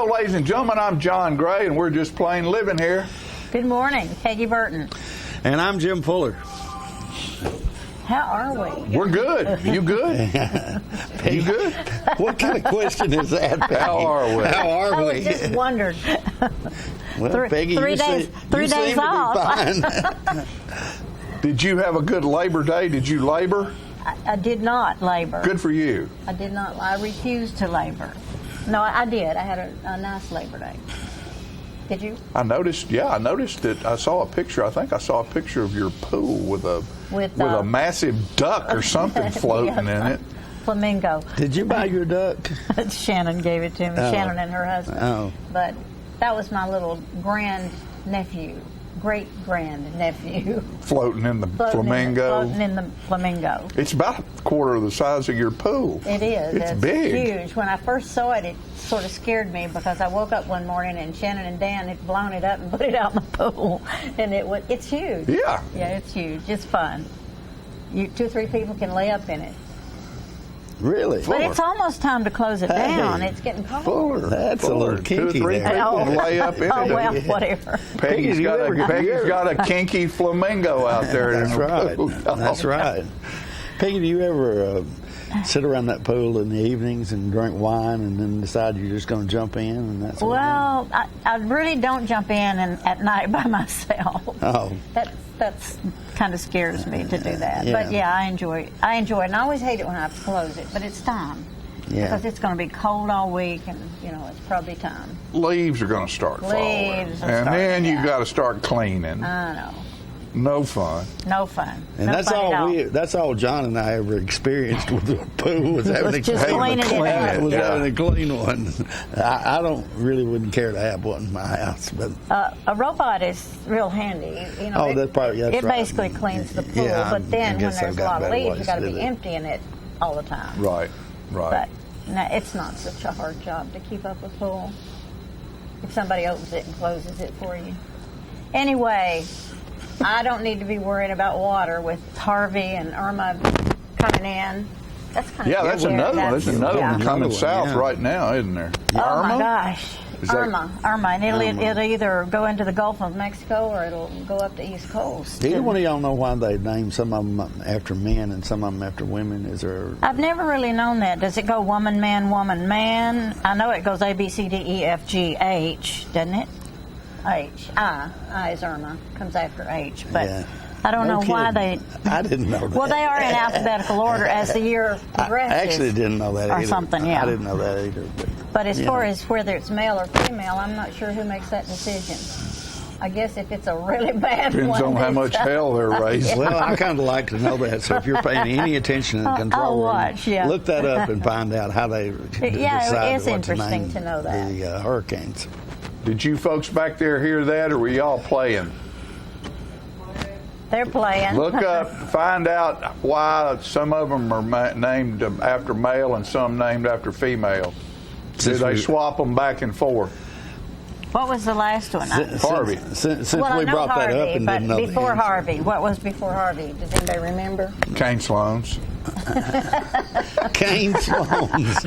Hello, ladies and gentlemen. I'm John Gray, and we're just plain living here. Good morning, Peggy Burton. And I'm Jim Fuller. How are we? We're good. You good? You good? What kind of question is that, Peggy? How are we? How are I we? just wondered. Well, Peggy, three you days, seem, three you days seem off. to be fine. Did you have a good Labor Day? Did you labor? I did not labor. Good for you. I did not. I refused to labor. No, I did. I had a nice Labor Day. Did you? I noticed that I saw a picture. I think I saw a picture of your pool with a massive duck or something floating in it. Flamingo. Did you buy your duck? Shannon gave it to me. Oh. Shannon and her husband. Oh. But that was my little great-grand-nephew. Floating in the flamingo. Floating in the flamingo. It's about a quarter of the size of your pool. It is. It's big. Huge. When I first saw it, it sort of scared me because I woke up one morning and Shannon and Dan had blown it up and put it out in the pool, and it's huge. Yeah. Yeah, it's huge. It's fun. 2 or 3 people can lay up in it. Really? But it's almost time to close it down. It's getting cold. Fuller. That's a little 2 or kinky 3 there. people can lay up in Oh, it. well, whatever. Peggy's got a kinky flamingo out there. That's in her right. pool. That's right. Peggy, do you ever sit around that pool in the evenings and drink wine and then decide you're just going to jump in and that sort of Well, I really don't jump in at night by myself. Oh. That's kind of scares me to do that. Yeah. But yeah, I enjoy it. And I always hate it when I have to close it, but it's time. Yeah. Because it's going to be cold all week, and it's probably time. Leaves are going to start falling. Leaves And are then starting, you've yeah. got to start cleaning. I know. No fun. No fun. And No that's fun at all. that's all John and I ever experienced with the pool was having just cleaning it up. was Yeah. having a clean one. I wouldn't care to have one in my house, but A robot is real handy. Oh, that's right. It basically cleans the pool, Yeah, but then I when guess there's I've a got lot of better leaves, ways you got to to do be it. emptying it all the time. Right. But no, it's not such a hard job to keep up a pool if somebody opens it and closes it for you. Anyway, I don't need to be worried about water with Harvey and Irma coming in. That's kind of Yeah, that's weird. another one. There's another one coming Another one, south yeah. right now, isn't there? Oh Irma? my gosh. Is that- Irma, and it'll either go into the Gulf of Mexico or it'll go up the East Coast. either one of y'all know why they named some of them after men and some of them after women? Is there? I've never really known that. Does it go woman, man, woman, man? I know it goes A, B, C, D, E, F, G, H, doesn't it? H. I is Irma. Comes after H. But Yeah. I don't No know why kidding. I didn't know that. Well, they are in alphabetical order as the year progresses. I actually didn't know that or either. something, yeah. I didn't know that either. But as yeah. far as whether it's male or female, I'm not sure who makes that decision. I guess if it's a really bad Depends one. on how it's, much hell they're raising. Well, I kind of like to know that. So if you're paying any attention in the control I'll room, watch, yeah. look that up and find out how they Yeah, decide it's what interesting name to know that. the hurricanes. Did you folks back there hear that, or were y'all playing? They're playing. Look up, find out why some of them are named after male and some named after female. Did they swap them back and forth? What was the last one? Harvey. Since Well, I we know brought Harvey, that up and but didn't know the before answer. Harvey, what was before Harvey? Does anybody remember? Kane Sloan's. Kane Sloan's.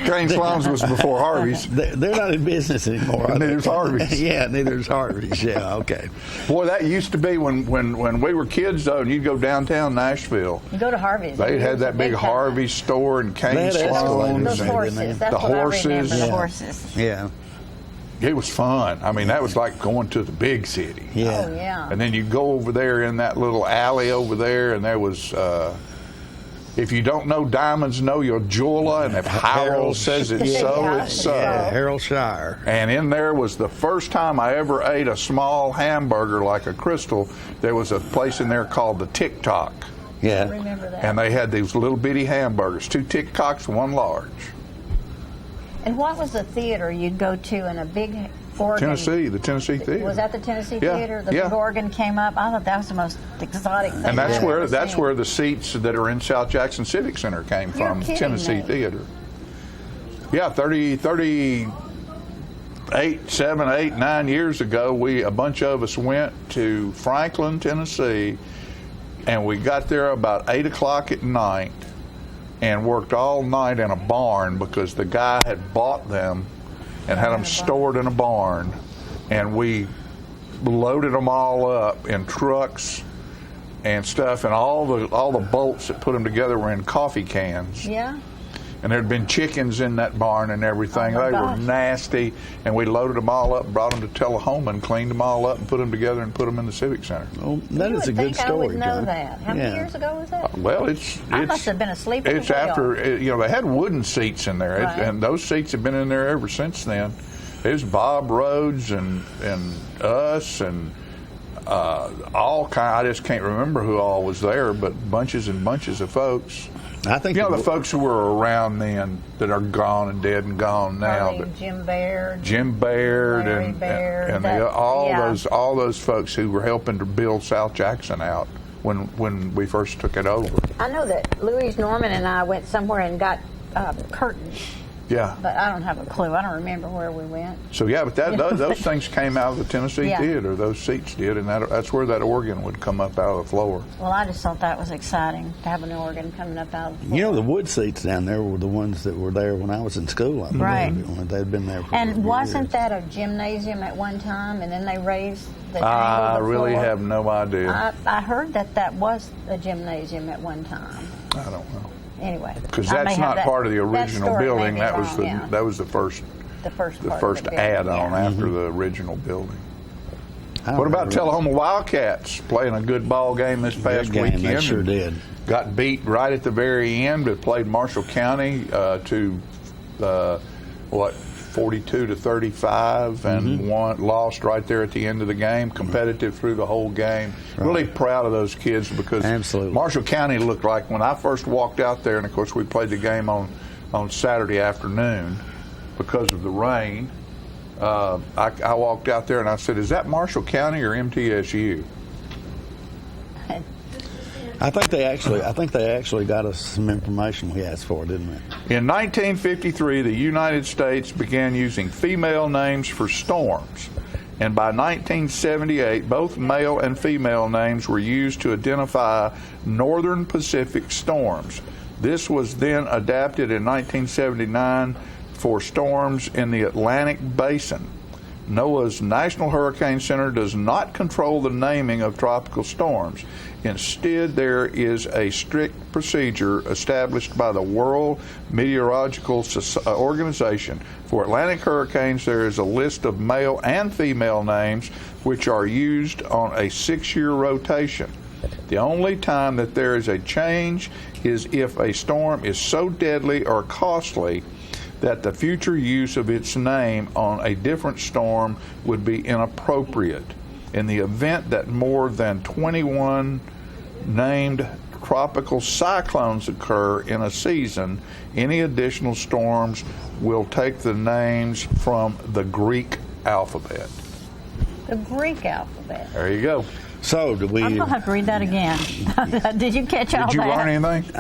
Kane Sloan's was before Harvey's. They're not in business anymore. are they? Neither's Harvey's. Yeah, neither's Harvey's. Yeah, okay. Boy, that used to be when we were kids, though, and you'd go downtown Nashville. You go to Harvey's. They had that big time. Harvey's store and Kane They had Sloan's. Those Maybe horses. That's the what horses. I remember, the Yeah. horses. Yeah, It was fun. I mean, that was like going to the big city. yeah. Oh, yeah. And then you go over there in that little alley over there, and there was, if you don't know diamonds, know your jeweler, and if Harold says it's so, Yeah. it's so. Yeah, Harold Shire. And in there was the first time I ever ate a small hamburger like a Crystal. There was a place in there called the TikTok. I Yeah. remember that. And they had these little bitty hamburgers, 2 TikToks, 1 large. And what was the theater you'd go to in a big organ? The Tennessee Theater. Was that the Tennessee Yeah, Theater? The yeah. big organ came up. I thought that was the most exotic thing. And that's I've where ever seen. the seats that are in South Jackson Civic Center came You're from, kidding Tennessee me. Theater. Yeah, 7, 8, 9 years ago, a bunch of us went to Franklin, Tennessee, and we got there about 8 o'clock at night and worked all night in a barn because the guy had bought them and had them stored in a barn, and we loaded them all up in trucks and stuff, and all the bolts that put them together were in coffee cans. Yeah. And there'd been chickens in that barn and everything. Oh my they gosh. were nasty, and we loaded them all up, brought them to Tullahoma, and cleaned them all up, and put them together, and put them in the Civic Center. Oh, that You is a would good think I story, would know John. that. How many years ago was that? Well, it's I must have been asleep at It's the wheel. after they had wooden seats in there, Right. and those seats have been in there ever since then. It was Bob Rhodes and us and all kind. I just can't remember who all was there, but bunches and bunches of folks. I think The folks who were around then that are gone and dead and gone now. Probably Jim Baird. Jim Baird Larry and Baird, all yeah. those folks who were helping to build South Jackson out when we first took it over. I know that Louise Norman and I went somewhere and got curtains, Yeah. but I don't have a clue. I don't remember where we went. So yeah, but those things came out of the Tennessee Yeah. Theater. Those seats did, and that's where that organ would come up out of the floor. Well, I just thought that was exciting to have an organ coming up out of the floor. You know, the wood seats down there were the ones that were there when I was in school. I believe. Right. They'd been there for And years. wasn't that a gymnasium at one time, and then they raised the triangle I of the really floor? have no idea. I heard that was a gymnasium at one time. I don't know, Anyway, because I may that's have not that- part of the that original story may building. be That was wrong, the yeah. that was the first the first part first of the building, add-on yeah. after the original building. I don't What about remember. Tullahoma Wildcats playing a good ball game this past Good game, weekend? they sure and did. Got beat right at the very end, but played Marshall County to 42-35, and lost right there at the end of the game. Competitive through the whole game. Really proud of those kids because Absolutely. Marshall County looked like when I first walked out there, and of course we played the game on Saturday afternoon because of the rain. I walked out there and I said, "Is that Marshall County or MTSU?" I think they actually got us some information we asked for, didn't they? In 1953, the United States began using female names for storms, and by 1978, both male and female names were used to identify northern Pacific storms. This was then adapted in 1979 for storms in the Atlantic Basin. NOAA's National Hurricane Center does not control the naming of tropical storms. Instead, there is a strict procedure established by the World Meteorological Organization. For Atlantic hurricanes, there is a list of male and female names which are used on a 6-year rotation. The only time that there is a change is if a storm is so deadly or costly that the future use of its name on a different storm would be inappropriate. In the event that more than 21 named tropical cyclones occur in a season, any additional storms will take the names from the Greek alphabet. The Greek alphabet. There you go. So, did we? I'm gonna have to read that again. Did you catch all Did you that? learn anything?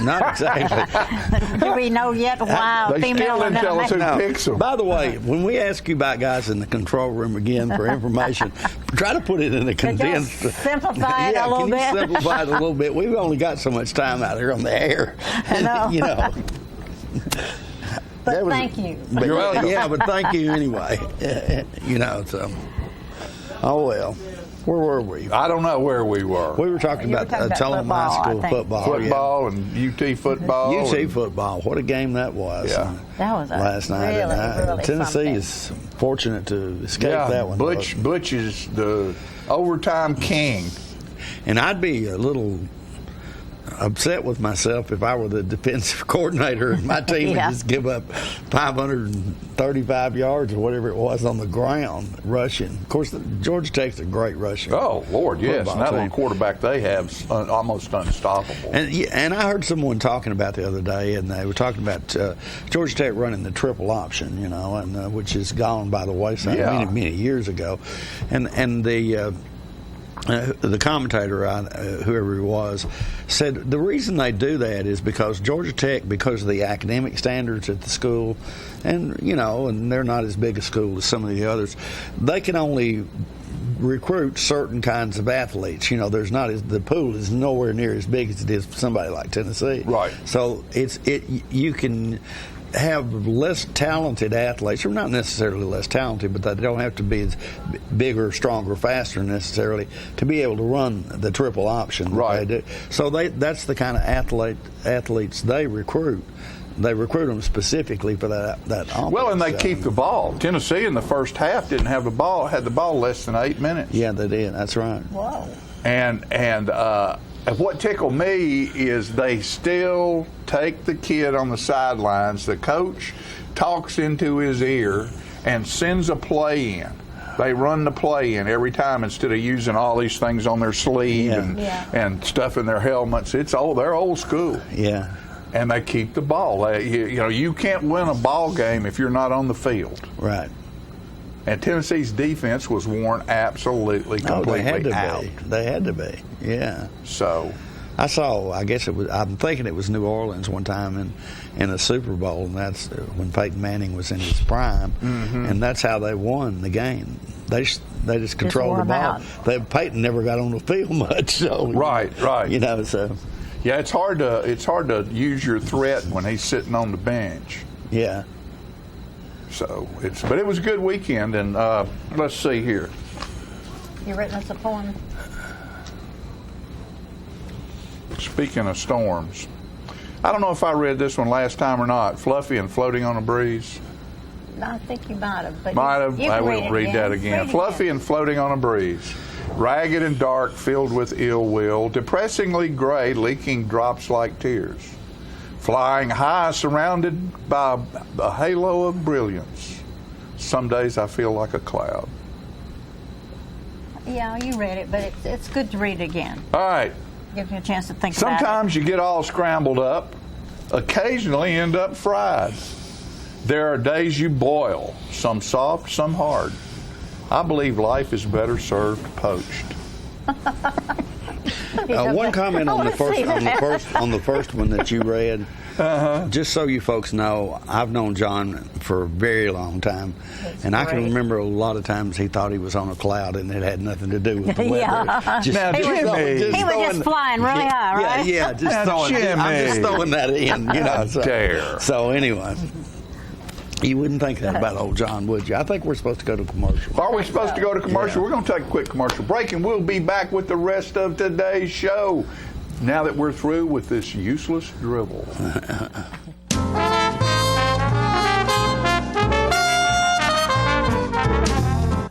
Not exactly. Do we know yet why They still female didn't and tell us then who picks them. By the way, when we ask you about guys in the control room again for information, try to put it in a Could y'all condensed. simplify it Yeah, a little can you bit? simplify it a little bit? We've only got so much time out here on the air. I know. You know. But That was- thank you. But, You're welcome. Yeah, but thank you anyway. You know, so. Oh well. Where were we? I don't know where we were. We were talking You were about talking about Tullahoma High football, I School think. football. Football and UT football. Yeah. UT and- football. What a game that was. Yeah. That was a Last night. really, and really Tennessee something. is fortunate to escape Yeah, that one. Butch is the overtime king. And I'd be a little upset with myself if I were the defensive coordinator and my team Yeah. would just give up 535 yards or whatever it was on the ground rushing. Of course, Georgia Tech's a great rushing. Oh, Lord, yes. football And that team. little quarterback they have is almost unstoppable. And yeah, and I heard someone talking about the other day, and they were talking about Georgia Tech running the triple option, you know, and which has gone by the wayside Yeah. many years ago, and the commentator, whoever he was, said the reason they do that is because Georgia Tech, because of the academic standards at the school, and you know, and they're not as big a school as some of the others, they can only recruit certain kinds of athletes. You know, the pool is nowhere near as big as it is for somebody like Tennessee. Right. So you can. have less talented athletes, or not necessarily less talented, but they don't have to be as bigger, stronger, faster necessarily to be able to run the triple option that Right. they do. So that's the kind of athletes they recruit. They recruit them specifically for that offense. Well, and they keep the ball. Tennessee in the first half didn't have the ball, had the ball less than 8 minutes. Yeah, they did. That's right. Whoa. And what tickled me is they still take the kid on the sidelines. The coach talks into his ear and sends a play in. They run the play in every time instead of using all these things on their sleeve and stuff in their helmets. They're old school. Yeah. And they keep the ball. You can't win a ball game if you're not on the field. Right. And Tennessee's defense was worn absolutely, completely they had to out. be. They had to be. Yeah. So I'm thinking it was New Orleans one time in the Super Bowl, and that's when Peyton Manning was in his prime, and that's how they won the game. They just controlled the ball. Peyton never got on the field much, so right. So yeah, it's hard to use your threat when he's sitting on the bench. yeah. So but it was a good weekend, and let's see here. You written us a poem? Speaking of storms, I don't know if I read this one last time or not. Fluffy and Floating on a Breeze. I think you might have. But Might have. you I can will read that again. Fluffy and Floating on a Breeze. Ragged and dark, filled with ill will, depressingly gray, leaking drops like tears. Flying high, surrounded by a halo of brilliance. Some days I feel like a cloud. Yeah, you read it, but it's good to read it again. All right. Gives you a chance to think about it. Sometimes you get all scrambled up, occasionally end up fried. There are days you boil, some soft, some hard. I believe life is better served poached. One comment on the first one that you read. Just so you folks know, I've known John for a very long time, and I can remember a lot of times he thought he was on a cloud and it had nothing to do with the weather. Now, He was just flying really high, right? Yeah, Now, I'm just throwing that in, Dare. So anyway. You wouldn't think that about old John, would you? I think we're supposed to go to commercial. Are we supposed to go to commercial? We're going to take a quick commercial break, and we'll be back with the rest of today's show now that we're through with this useless drivel.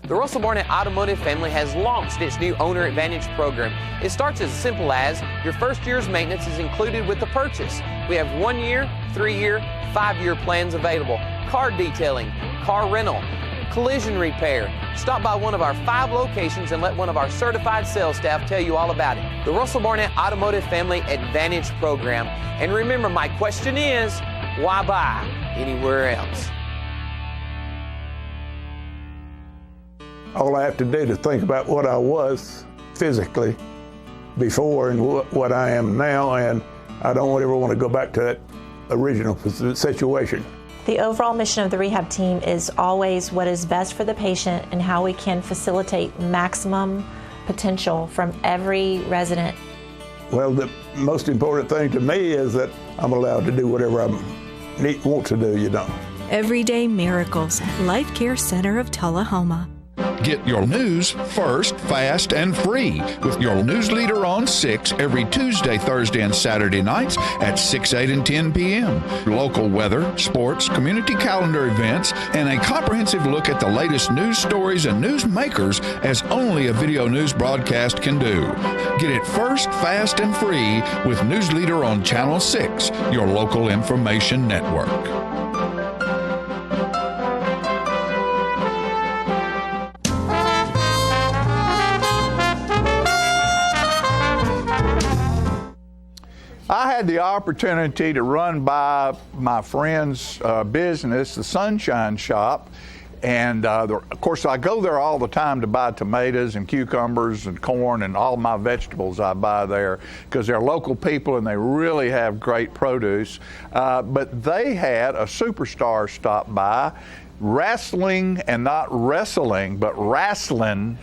The Russell Barnett Automotive family has launched its new Owner Advantage program. It starts as simple as your first year's maintenance is included with the purchase. We have 1 year, 3 year, 5 year plans available. Car detailing, car rental, collision repair. Stop by one of our 5 locations and let one of our certified sales staff tell you all about it. The Russell Barnett Automotive Family Advantage Program. And remember, my question is, why buy anywhere else? All I have to do to think about what I was physically before and what I am now, and I don't ever want to go back to that original situation. The overall mission of the rehab team is always what is best for the patient and how we can facilitate maximum potential from every resident. Well, the most important thing to me is that I'm allowed to do whatever I want to do, Everyday Miracles, Life Care Center of Tullahoma. Get your news first, fast, and free with your news leader on 6 every Tuesday, Thursday, and Saturday nights at 6, 8, and 10 p.m. Local weather, sports, community calendar events, and a comprehensive look at the latest news stories and news makers as only a video news broadcast can do. Get it first, fast, and free with News Leader on Channel 6, your local information network. I had the opportunity to run by my friend's business, the Sunshine Shop, and of course I go there all the time to buy tomatoes and cucumbers and corn and all my vegetables I buy there because they're local people and they really have great produce. But they had a superstar stop by, wrestling and not wrestling, but wrestling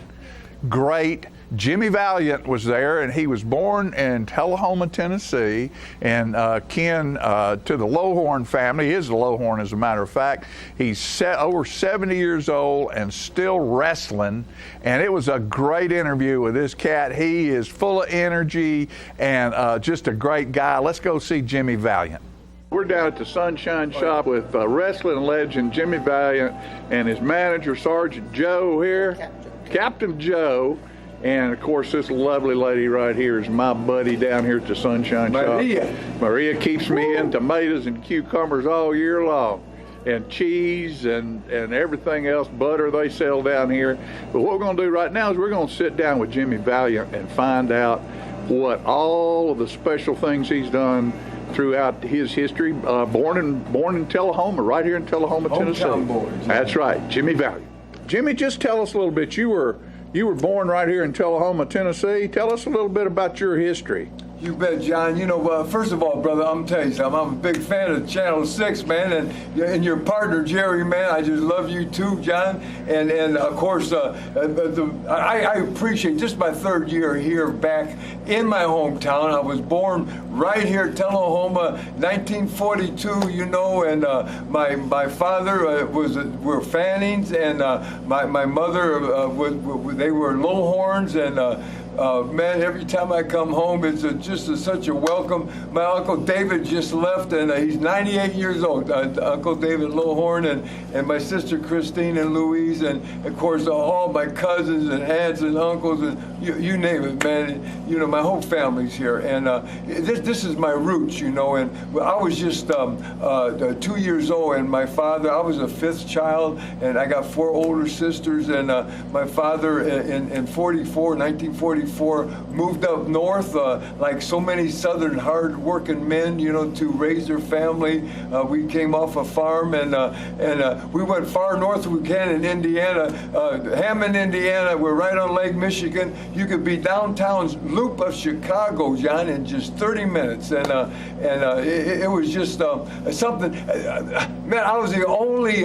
great Jimmy Valiant was there, and he was born in Tullahoma, Tennessee, and kin to the Lohorn family. He is a Lohorn, as a matter of fact. He's over 70 years old and still wrestling, and it was a great interview with this cat. He is full of energy and just a great guy. Let's go see Jimmy Valiant. We're down at the Sunshine Shop with wrestling legend Jimmy Valiant and his manager, Sergeant Joe here. Captain Joe. And, of course, this lovely lady right here is my buddy down here at the Sunshine Shop. Maria keeps me in tomatoes and cucumbers all year long, and cheese and everything else, butter they sell down here. But what we're going to do right now is we're going to sit down with Jimmy Valiant and find out what all of the special things he's done throughout his history. Born in Tullahoma, right here in Tullahoma, Tennessee. That's right, Jimmy Valiant. Jimmy, just tell us a little bit. You were born right here in Tullahoma, Tennessee. Tell us a little bit about your history. You bet, John. You know, first of all, brother, I'm telling you something. I'm a big fan of Channel 6, man, and your partner, Jerry, man. I just love you too, John. And of course, I appreciate just my third year here back in my hometown. I was born right here, Tullahoma, 1942. You know, and my father were Fannings, and my mother they were Lohorns, and. Man, every time I come home, it's such a welcome. My Uncle David just left, and he's 98 years old. Uncle David Lohorn, and my sister Christine and Louise, and of course all my cousins and aunts and uncles, and you name it, man. You know, my whole family's here, and this is my roots, you know. And I was just 2 years old, and my father, I was a fifth child, and I got four older sisters, and my father in 1944, moved up north like so many southern hard-working men, you know, to raise their family. We came off a farm, and we went far north as we can in Indiana. Hammond, Indiana. We're right on Lake Michigan. You could be downtown's loop of Chicago, John, in just 30 minutes, and it was just something. Man, I was the only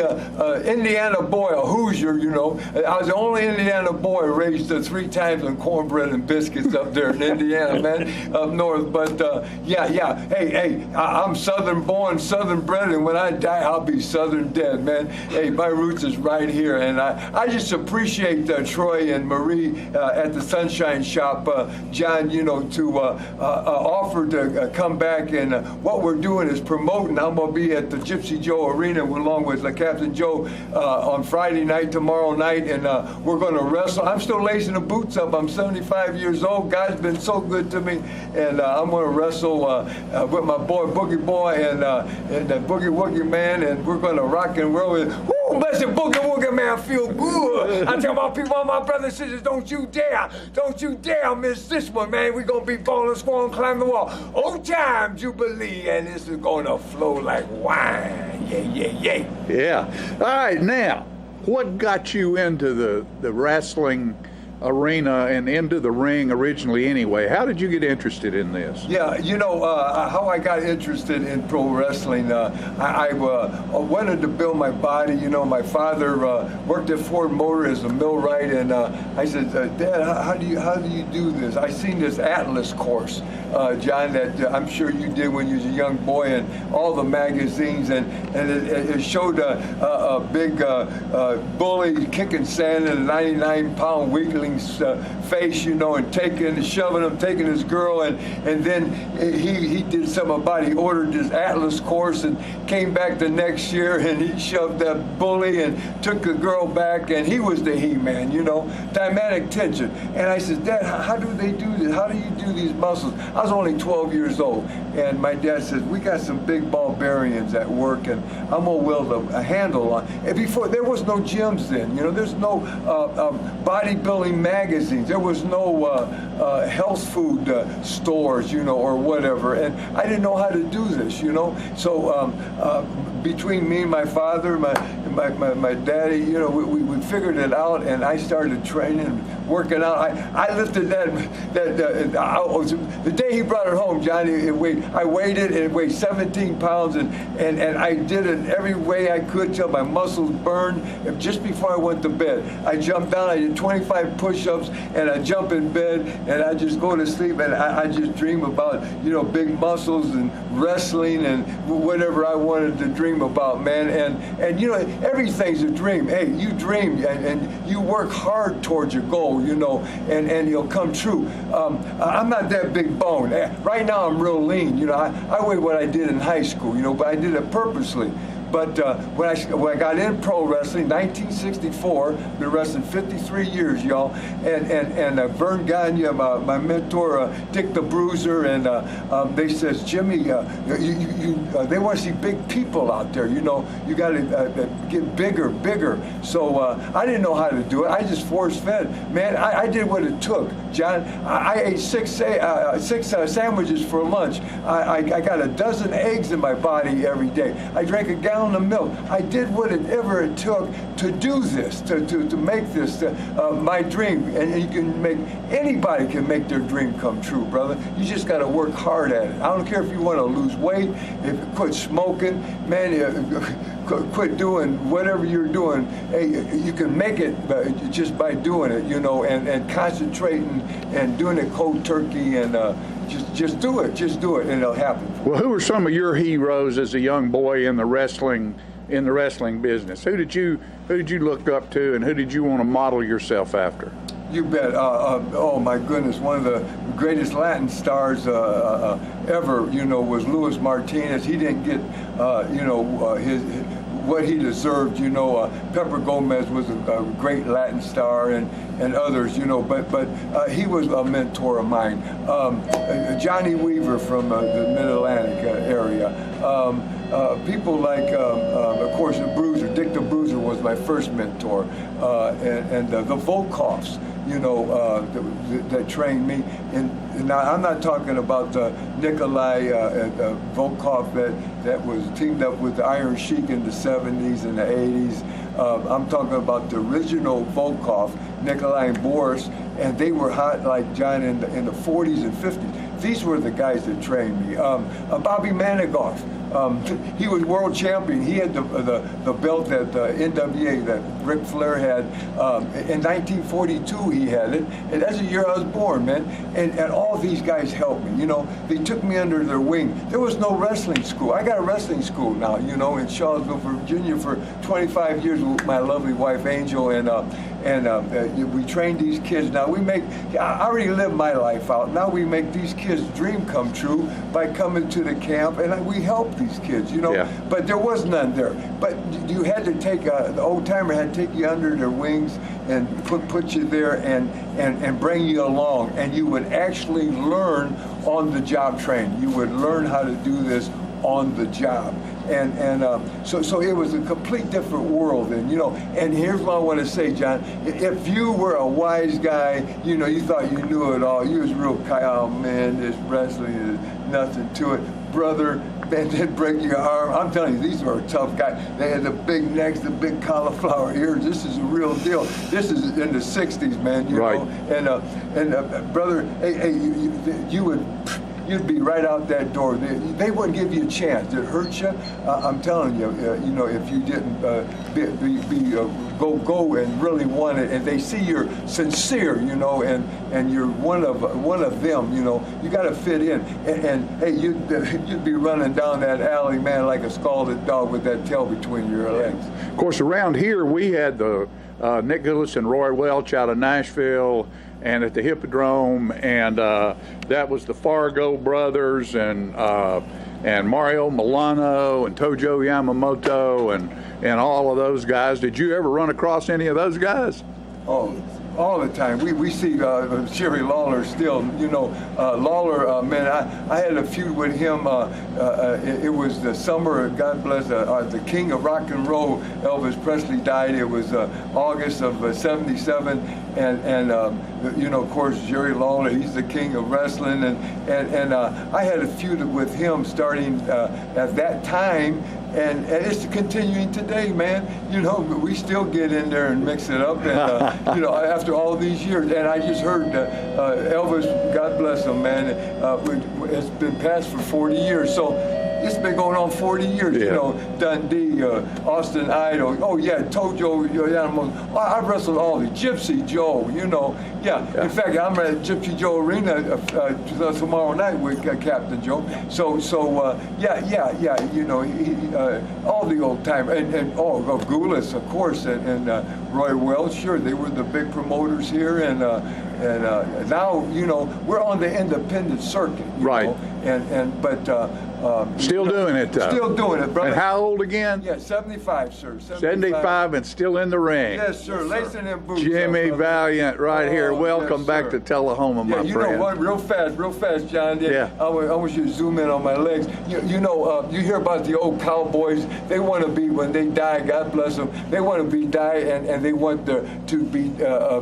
Indiana boy, a Hoosier, you know. I was the only Indiana boy raised 3 times on cornbread and biscuits up there in Indiana, man, up north. But yeah. Hey, I'm Southern born, Southern bred, and when I die, I'll be Southern dead, man. Hey, my roots is right here, and I just appreciate Troy and Marie at the Sunshine Shop, John, you know, to offer to come back, and what we're doing is promoting. I'm gonna be at the Gypsy Joe Arena along with Captain Joe on Friday night, tomorrow night, and we're gonna wrestle. I'm still lacing the boots up. I'm 75 years old. God's been so good to me, and I'm going to wrestle with my boy Boogie Boy and the Boogie Woogie Man, and we're going to rock and roll. Woo, bless the Boogie Woogie Man, feel good. I tell my people, all my brothers and sisters, don't you dare miss this one, man. We're going to be falling, squalling, climbing the wall. Old time Jubilee, and this is going to flow like wine. Yeah. All right, now, what got you into the wrestling arena and into the ring originally anyway? How did you get interested in this? Yeah, you know, how I got interested in pro wrestling, I wanted to build my body. You know, my father worked at Ford Motor as a millwright, and I said, Dad, how do you do this? I seen this Atlas course, John, that I'm sure you did when you was a young boy, and all the magazines, and it showed a big bully kicking sand in a 99-pound weakling face, you know, and shoving him, taking his girl, and then he did something about it. He ordered this Atlas course and came back the next year, and he shoved that bully and took the girl back, and he was the He-Man, you know, Dynamic Tension. And I said, Dad, how do they do this? How do you do these muscles? I was only 12 years old, and my dad said, we got some big barbarians at work, and I'm gonna wield a handle on. And before, there was no gyms then, you know, there's no bodybuilding magazines. There was no health food stores, you know, or whatever. And I didn't know how to do this, you know. So between me and my father, my daddy, you know, we figured it out, and I started training, working out. I lifted the day he brought it home, Johnny, I weighed it, and it weighed 17 pounds, and I did it every way I could till my muscles burned. And just before I went to bed, I jumped down, I did 25 push-ups, and I jump in bed, and I just go to sleep, and I just dream about, you know, big muscles and wrestling and whatever I wanted to dream about, man. And you know, everything's a dream. Hey, you dream, and you work hard towards your goal, you know, and it'll come true. I'm not that big bone. Right now I'm real lean, you know. I weigh what I did in high school, you know, but I did it purposely. But when I got in pro wrestling, 1964, been wrestling 53 years, y'all. And Vern Gagne, my mentor, Dick the Bruiser, and they says, Jimmy, they want to see big people out there. You know, you got to get bigger. So I didn't know how to do it. I just force fed, man. I did what it took, John. I ate six sandwiches for lunch. I got a dozen eggs in my body every day. I drank a gallon of milk. I did whatever it took to do this, to make this my dream. And you can anybody can make their dream come true, brother. You just got to work hard at it. I don't care if you want to lose weight, if you quit smoking, man, quit doing whatever you're doing. Hey, you can make it just by doing it, you know, and concentrating and doing it cold turkey, and just do it, and it'll happen. Well, who were some of your heroes as a young boy in the wrestling business? Who did you look up to, and who did you want to model yourself after? You bet. Oh my goodness, one of the greatest Latin stars ever, you know, was Luis Martinez. He didn't get, his what he deserved, you know. Pepper Gomez was a great Latin star, and others, you know, but he was a mentor of mine. Johnny Weaver from the Mid-Atlantic area. People like, of course, the Bruiser. Dick the Bruiser was my first mentor, and the Volkovs, you know, that trained me. And now I'm not talking about Nikolai Volkov that was teamed up with the Iron Sheik in the 70s and the 80s. I'm talking about the original Volkov, Nikolai and Boris, and they were hot like John in the 40s and 50s. These were the guys that trained me. Bobby Manigoff. He was world champion. He had the belt that NWA that Ric Flair had. In 1942 he had it, and that's the year I was born, man. And all these guys helped me. You know, they took me under their wing. There was no wrestling school. I got a wrestling school now, you know, in Charlottesville, Virginia for 25 years with my lovely wife Angel, and we trained these kids. Now I already lived my life out. Now we make these kids' dream come true by coming to the camp, and we help these kids, you know. Yeah. But there was none there. But you had to take the old timer had to take you under their wings and put you there and bring you along, and you would actually learn on the job training. You would learn how to do this on the job. So it was a complete different world, and you know. And here's what I want to say, John. If you were a wise guy, you know, you thought you knew it all. You was real, oh man, this wrestling is nothing to it, brother. Man, they'd break your arm. I'm telling you, these were tough guys. They had the big necks, the big cauliflower ears. This is a real deal. This is in the 60s, man. You know. And brother, hey, you'd be right out that door. They wouldn't give you a chance. It hurt you. I'm telling you, you know, if you didn't go and really want it, and they see you're sincere, you know, and you're one of them, you know, you got to fit in. And hey, you'd be running down that alley, man, like a scalded dog with that tail between your legs. Of course, around here we had the Nick Gillis and Roy Welch out of Nashville, and at the Hippodrome, and that was the Fargo brothers, and Mario Milano and Tojo Yamamoto and all of those guys. Did you ever run across any of those guys? Oh, all the time. We see Jerry Lawler still. You know, Lawler, man, I had a feud with him. It was the summer, God bless, the king of rock and roll, Elvis Presley, died. It was August of '77, and you know, of course, Jerry Lawler, he's the king of wrestling, and I had a feud with him starting at that time. and it's continuing today, man. You know, we still get in there and mix it up, and you know, after all these years. And I just heard Elvis, God bless him, man. It's been passed for 40 years, so. It's been going on 40 years, you know, Dundee, Austin Idol, Tojo, Animals. I wrestled all the Gypsy Joe, you know. In fact, I'm at Gypsy Joe Arena tomorrow night with Captain Joe. So, you know, all the old time, and Goulas, of course, and Roy Wells, sure, they were the big promoters here, and now, you know, we're on the independent circuit, you know, but still doing it, though. Still doing it, brother. And how old again? Yeah, 75, sir. 75 and still in the ring. Yes, sir. Lacing them boots. Jimmy Valiant right here. Welcome yes, back to Tullahoma, my friend. You know what? Real fast, John. I want you to zoom in on my legs. You know, you hear about the old cowboys. They want to be, when they die, God bless them, they want to die and they want to be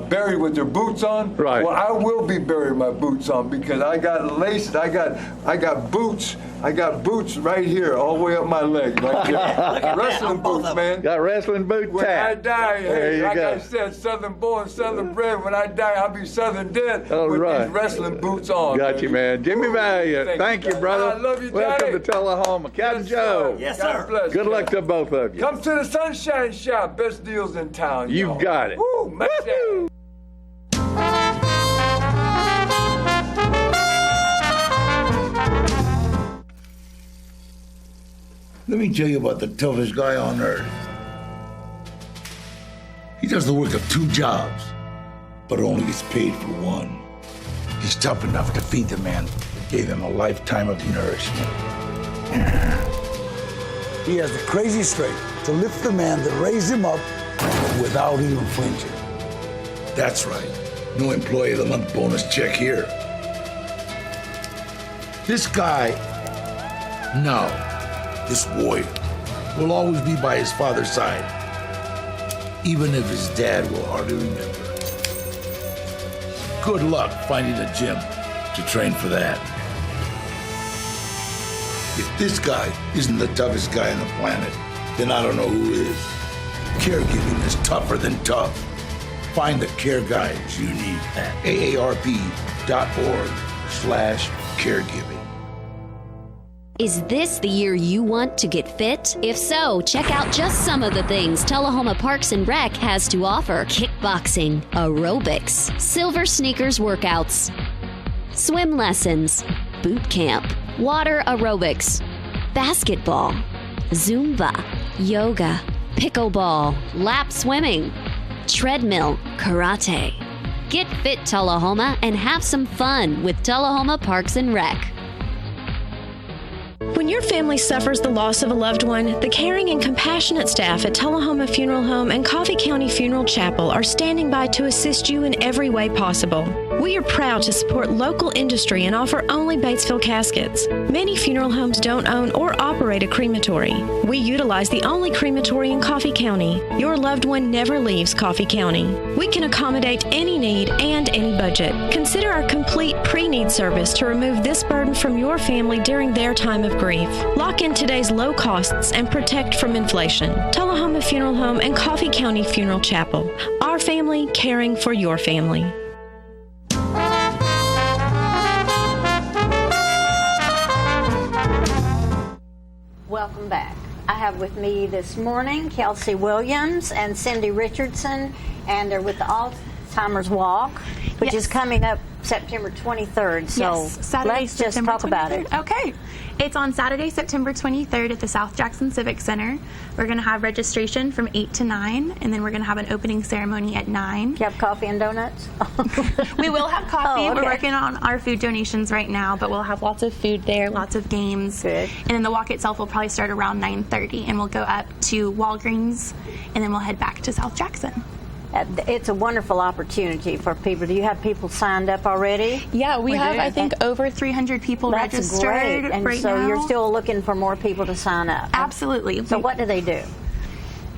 buried with their boots on. Right. Well, I will be buried with my boots on because I got laces. I got boots. I got boots right here, all the way up my leg, right there. Wrestling boots, man. Got wrestling boot When tap. I die, hey, like go. I said, Southern born, Southern bred. When I die, I'll be Southern dead All with right. these wrestling boots on. Got you, man. Jimmy Valiant. Thank you, brother. I love you, Welcome Johnny. to Tullahoma. Captain Yes, Joe. sir. Yes, sir. God bless Good you. luck to both of you. Come to the Sunshine Shop. Best deals in town. You y'all. got it. Woo, match that. Let me tell you about the toughest guy on earth. He does the work of 2 jobs, but only gets paid for one. He's tough enough to feed the man that gave him a lifetime of nourishment. He has the crazy strength to lift the man that raised him up without even flinching. That's right. No employee of the month bonus check here. This guy, this warrior, will always be by his father's side, even if his dad will hardly remember. Good luck finding a gym to train for that. If this guy isn't the toughest guy on the planet, then I don't know who is. Caregiving is tougher than tough. Find the care guides you need at aarp.org/caregiving. Is this the year you want to get fit? If so, check out just some of the things Tullahoma Parks and Rec has to offer. Kickboxing, aerobics, silver sneakers workouts, swim lessons, boot camp, water aerobics, basketball, Zumba, yoga, pickleball, lap swimming, treadmill, karate. Get fit, Tullahoma, and have some fun with Tullahoma Parks and Rec. When your family suffers the loss of a loved one, the caring and compassionate staff at Tullahoma Funeral Home and Coffee County Funeral Chapel are standing by to assist you in every way possible. We are proud to support local industry and offer only Batesville caskets. Many funeral homes don't own or operate a crematory. We utilize the only crematory in Coffee County. Your loved one never leaves Coffee County. We can accommodate any need and any budget. Consider our complete pre-need service to remove this burden from your family during their time of grief. Lock in today's low costs and protect from inflation. Tullahoma Funeral Home and Coffee County Funeral Chapel. Our family caring for your family. Welcome back. I have with me this morning Kelsey Williams and Cindy Richardson, and they're with the Alzheimer's Walk, which is coming up September 23rd. So Saturday, let's just September talk about it. Okay. It's on Saturday, September 23rd at the South Jackson Civic Center. We're going to have registration from 8 to 9, and then we're going to have an opening ceremony at 9. Do you have coffee and donuts? We will have coffee. Oh, okay. We're working on our food donations right now, but we'll have lots of food there, lots of games. Good. And then the walk itself will probably start around 9:30, and we'll go up to Walgreens, and then we'll head back to South Jackson. It's a wonderful opportunity for people. Do you have people signed up already? Yeah, we have, I think, over 300 people registered great. And right so now. you're still looking for more people to sign up. Absolutely. So what do they do?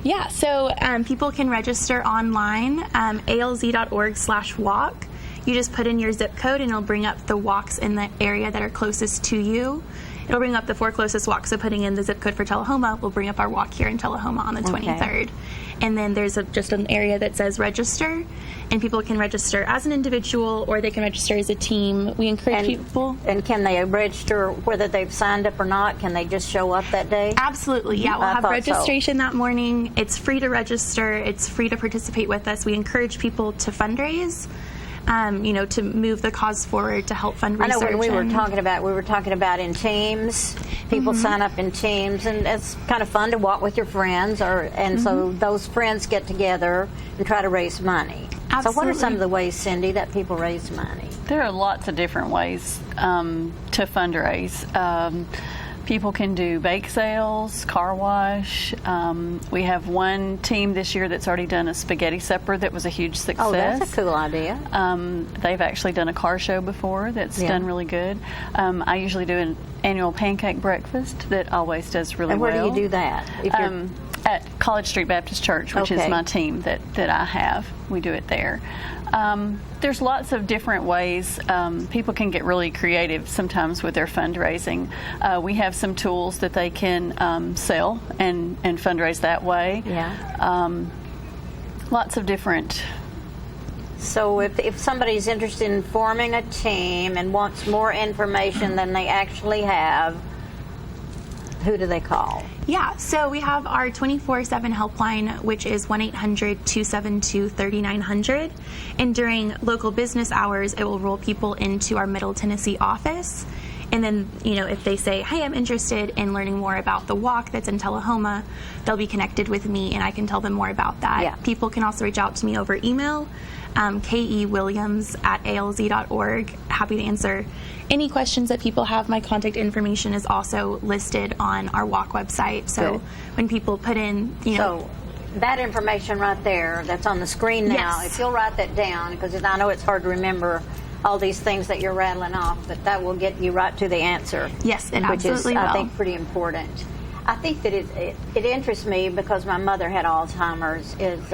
Yeah, so people can register online, alz.org/walk. You just put in your zip code and it'll bring up the walks in the area that are closest to you. it'll bring up the 4 closest walks. So putting in the zip code for Tullahoma will bring up our walk here in Tullahoma on the 23rd. And then there's just an area that says register, and people can register as an individual or they can register as a team. We encourage people. And can they register whether they've signed up or not? Can they just show up that day? Absolutely, yeah. We'll have registration that morning. It's free to register. It's free to participate with us. We encourage people to fundraise. To move the cause forward to help fund research. I know when we were talking about in teams. People sign up in teams, and it's kind of fun to walk with your friends, so those friends get together and try to raise money. Absolutely. So what are some of the ways, Cindy, that people raise money? There are lots of different ways to fundraise. People can do bake sales, car wash. We have one team this year that's already done a spaghetti supper that was a huge success. Oh, that's a cool idea. They've actually done a car show before that's done really good. I usually do an annual pancake breakfast that always does really well. And where do you do that? At College Street Baptist Church, which is my team that I have. We do it there. There's lots of different ways people can get really creative sometimes with their fundraising. We have some tools that they can sell and fundraise that way. Yeah. Lots of different. So if somebody's interested in forming a team and wants more information than they actually have, who do they call? Yeah, so we have our 24/7 helpline, which is 1-800-272-3900. And during local business hours, it will roll people into our Middle Tennessee office. And then, if they say, hey, I'm interested in learning more about the walk that's in Tullahoma, they'll be connected with me and I can tell them more about that. Yeah. People can also reach out to me over email, kewilliams@alz.org. Happy to answer any questions that people have. My contact information is also listed on our walk website. So when people put in, So that information right there that's on the screen now, if you'll write that down, because I know it's hard to remember all these things that you're rattling off, but that will get you right to the answer. Yes, it which absolutely is, will. I think, pretty important. I think that it interests me because my mother had Alzheimer's. Is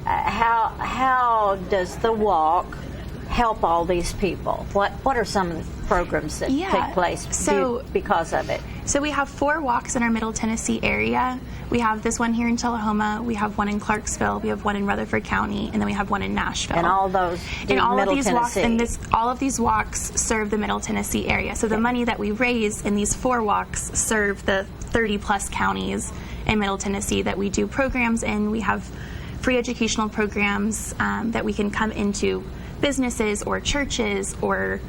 how does the walk help all these people? What are some of the programs that take place because of it? So we have 4 walks in our Middle Tennessee area. We have this one here in Tullahoma. We have one in Clarksville. We have one in Rutherford County, and then we have one in Nashville. And all those do Middle Tennessee. All of these walks serve the Middle Tennessee area. So the money that we raise in these 4 walks serve the 30-plus counties in Middle Tennessee that we do programs in. We have free educational programs that we can come into businesses or churches or,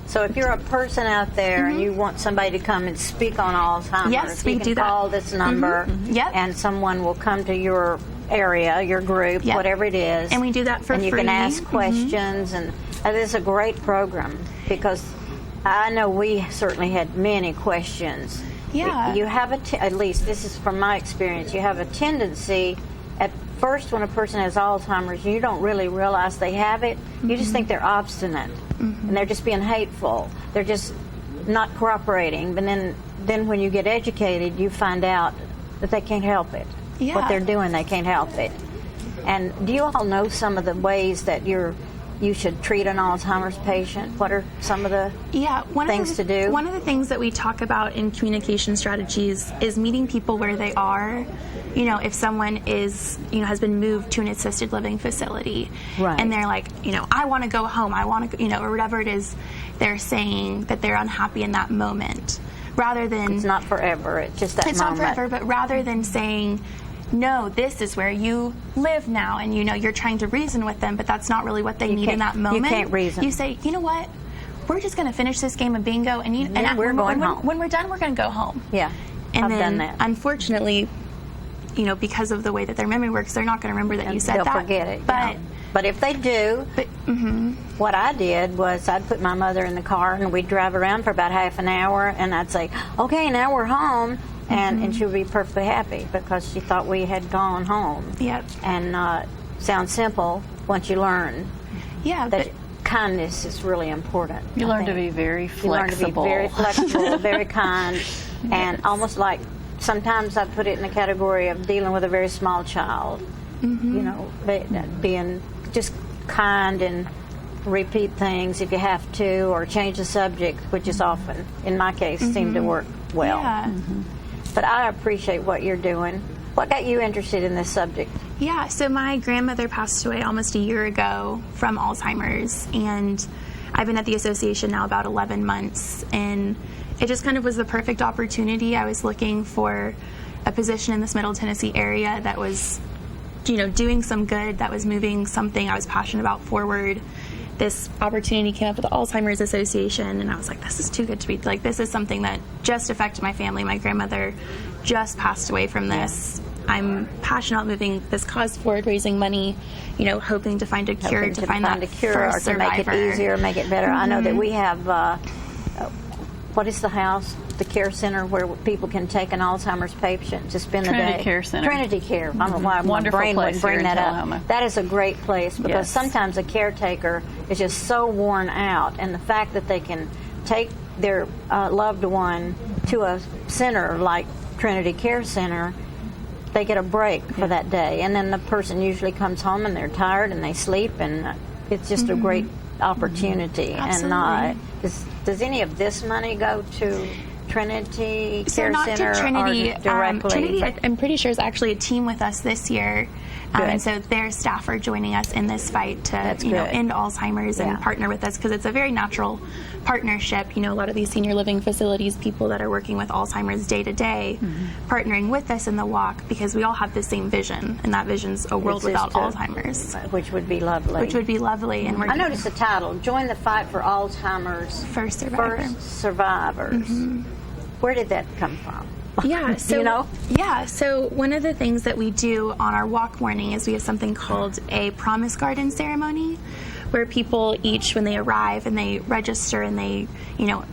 So if you're a person out there and you want somebody to come and speak on Alzheimer's, we you do can that. call this number and someone will come to your area, your group, whatever it is. And we do that for free. And you can ask questions. And it is a great program because I know we certainly had many questions. Yeah. You have at least this is from my experience, you have a tendency at first when a person has Alzheimer's, you don't really realize they have it. You just think they're obstinate and they're just being hateful. They're just not cooperating. But then when you get educated, you find out that they can't help it. Yeah. What they're doing, they can't help it. And do you all know some of the ways that you should treat an Alzheimer's patient? What are some of the things to do? One of the things that we talk about in communication strategies is meeting people where they are. If someone is, has been moved to an assisted living facility, and they're like, I want to go home, I want to, or whatever it is, they're saying that they're unhappy in that moment, rather than it's not forever. It's just that moment. It's not forever, but rather than saying, no, this is where you live now, and you're trying to reason with them, but that's not really what they need in that moment. You can't reason. You say, you know what? We're just going to finish this game of bingo, and we're going home. When we're done, we're going to go home. Yeah, and I've then, done that. Unfortunately, because of the way that their memory works, they're not going to remember that you said they'll that. They'll forget it. But if they do, what I did was I'd put my mother in the car and we'd drive around for about half an hour, and I'd say, okay, now we're home. And she would be perfectly happy because she thought we had gone home. Yep. And sounds simple once you learn. Yeah, that kindness is really important. You learn to be very flexible. You learn to be very flexible, very kind, and almost like sometimes I put it in the category of dealing with a very small child. Being just kind and repeat things if you have to, or change the subject, which is often, in my case, seem to work well. Yeah. But I appreciate what you're doing. What got you interested in this subject? Yeah, so my grandmother passed away almost a year ago from Alzheimer's, and I've been at the association now about 11 months, and it just kind of was the perfect opportunity. I was looking for a position in this Middle Tennessee area that was, doing some good, that was moving something I was passionate about forward. This opportunity came up with the Alzheimer's Association, and I was like, this is too good to be, like, this is something that just affected my family. My grandmother just passed away from this. I'm passionate about moving this cause forward, raising money, hoping to find a cure, to find that or first to make it survivor. easier, make it better. I know that we have, what is the house, the care center where people can take an Alzheimer's patient to spend the day? Trinity Care Center. Trinity Care. I don't know why my Wonderful brain place wouldn't bring here in that Tullahoma. up. That is a great place because Yes. sometimes a caretaker is just so worn out, and the fact that they can take their loved one to a center like Trinity Care Center, they get a break for that day, and then the person usually comes home and they're tired and they sleep, and it's just a great opportunity. Absolutely. And does any of this money go to Trinity So Care not Center to Trinity. or directly? Trinity, I'm pretty sure, is actually a team with us this year. Good. And so their staff are joining us in this fight to good. end Alzheimer's and partner with us, because it's a very natural partnership. A lot of these senior living facilities, people that are working with Alzheimer's day to day, partnering with us in the walk, because we all have the same vision, and that vision's a world It's just without Alzheimer's. Which would be lovely. Which would be lovely. And I noticed the title, Join the Fight for Alzheimer's First Survivor. Survivors. Where did that come from? Yeah, so Do so one of the things that we do on our walk morning is we have something called a promise garden ceremony, where people each, when they arrive and they register and they,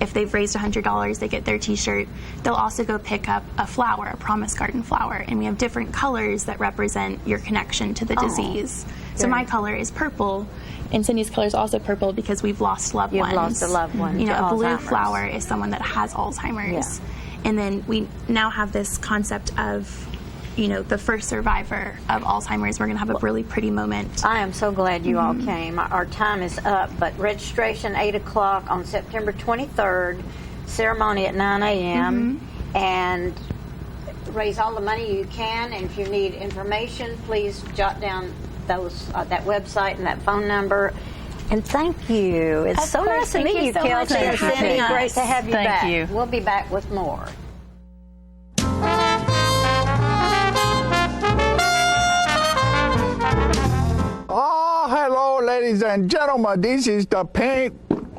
if they've raised $100, they get their t-shirt. They'll also go pick up a flower, a promise garden flower, and we have different colors that represent your connection to the disease. So my color is purple, and Cindy's color is also purple because we've lost loved You've ones. lost a loved one to A blue Alzheimer's. flower is someone that has Alzheimer's. And then we now have this concept of, the first survivor of Alzheimer's. We're going to have a really pretty moment. I am so glad you all came. Our time is up, but registration 8 o'clock on September 23rd, ceremony at 9 a.m. And raise all the money you can. And if you need information, please jot down those that website and that phone number. And thank you. It's Of so course. nice to Thank meet you you, so much Kelsey for and Cindy. having us. Great to have you Thank back. you. We'll be back with more. Oh, hello, ladies and gentlemen. This is the paint.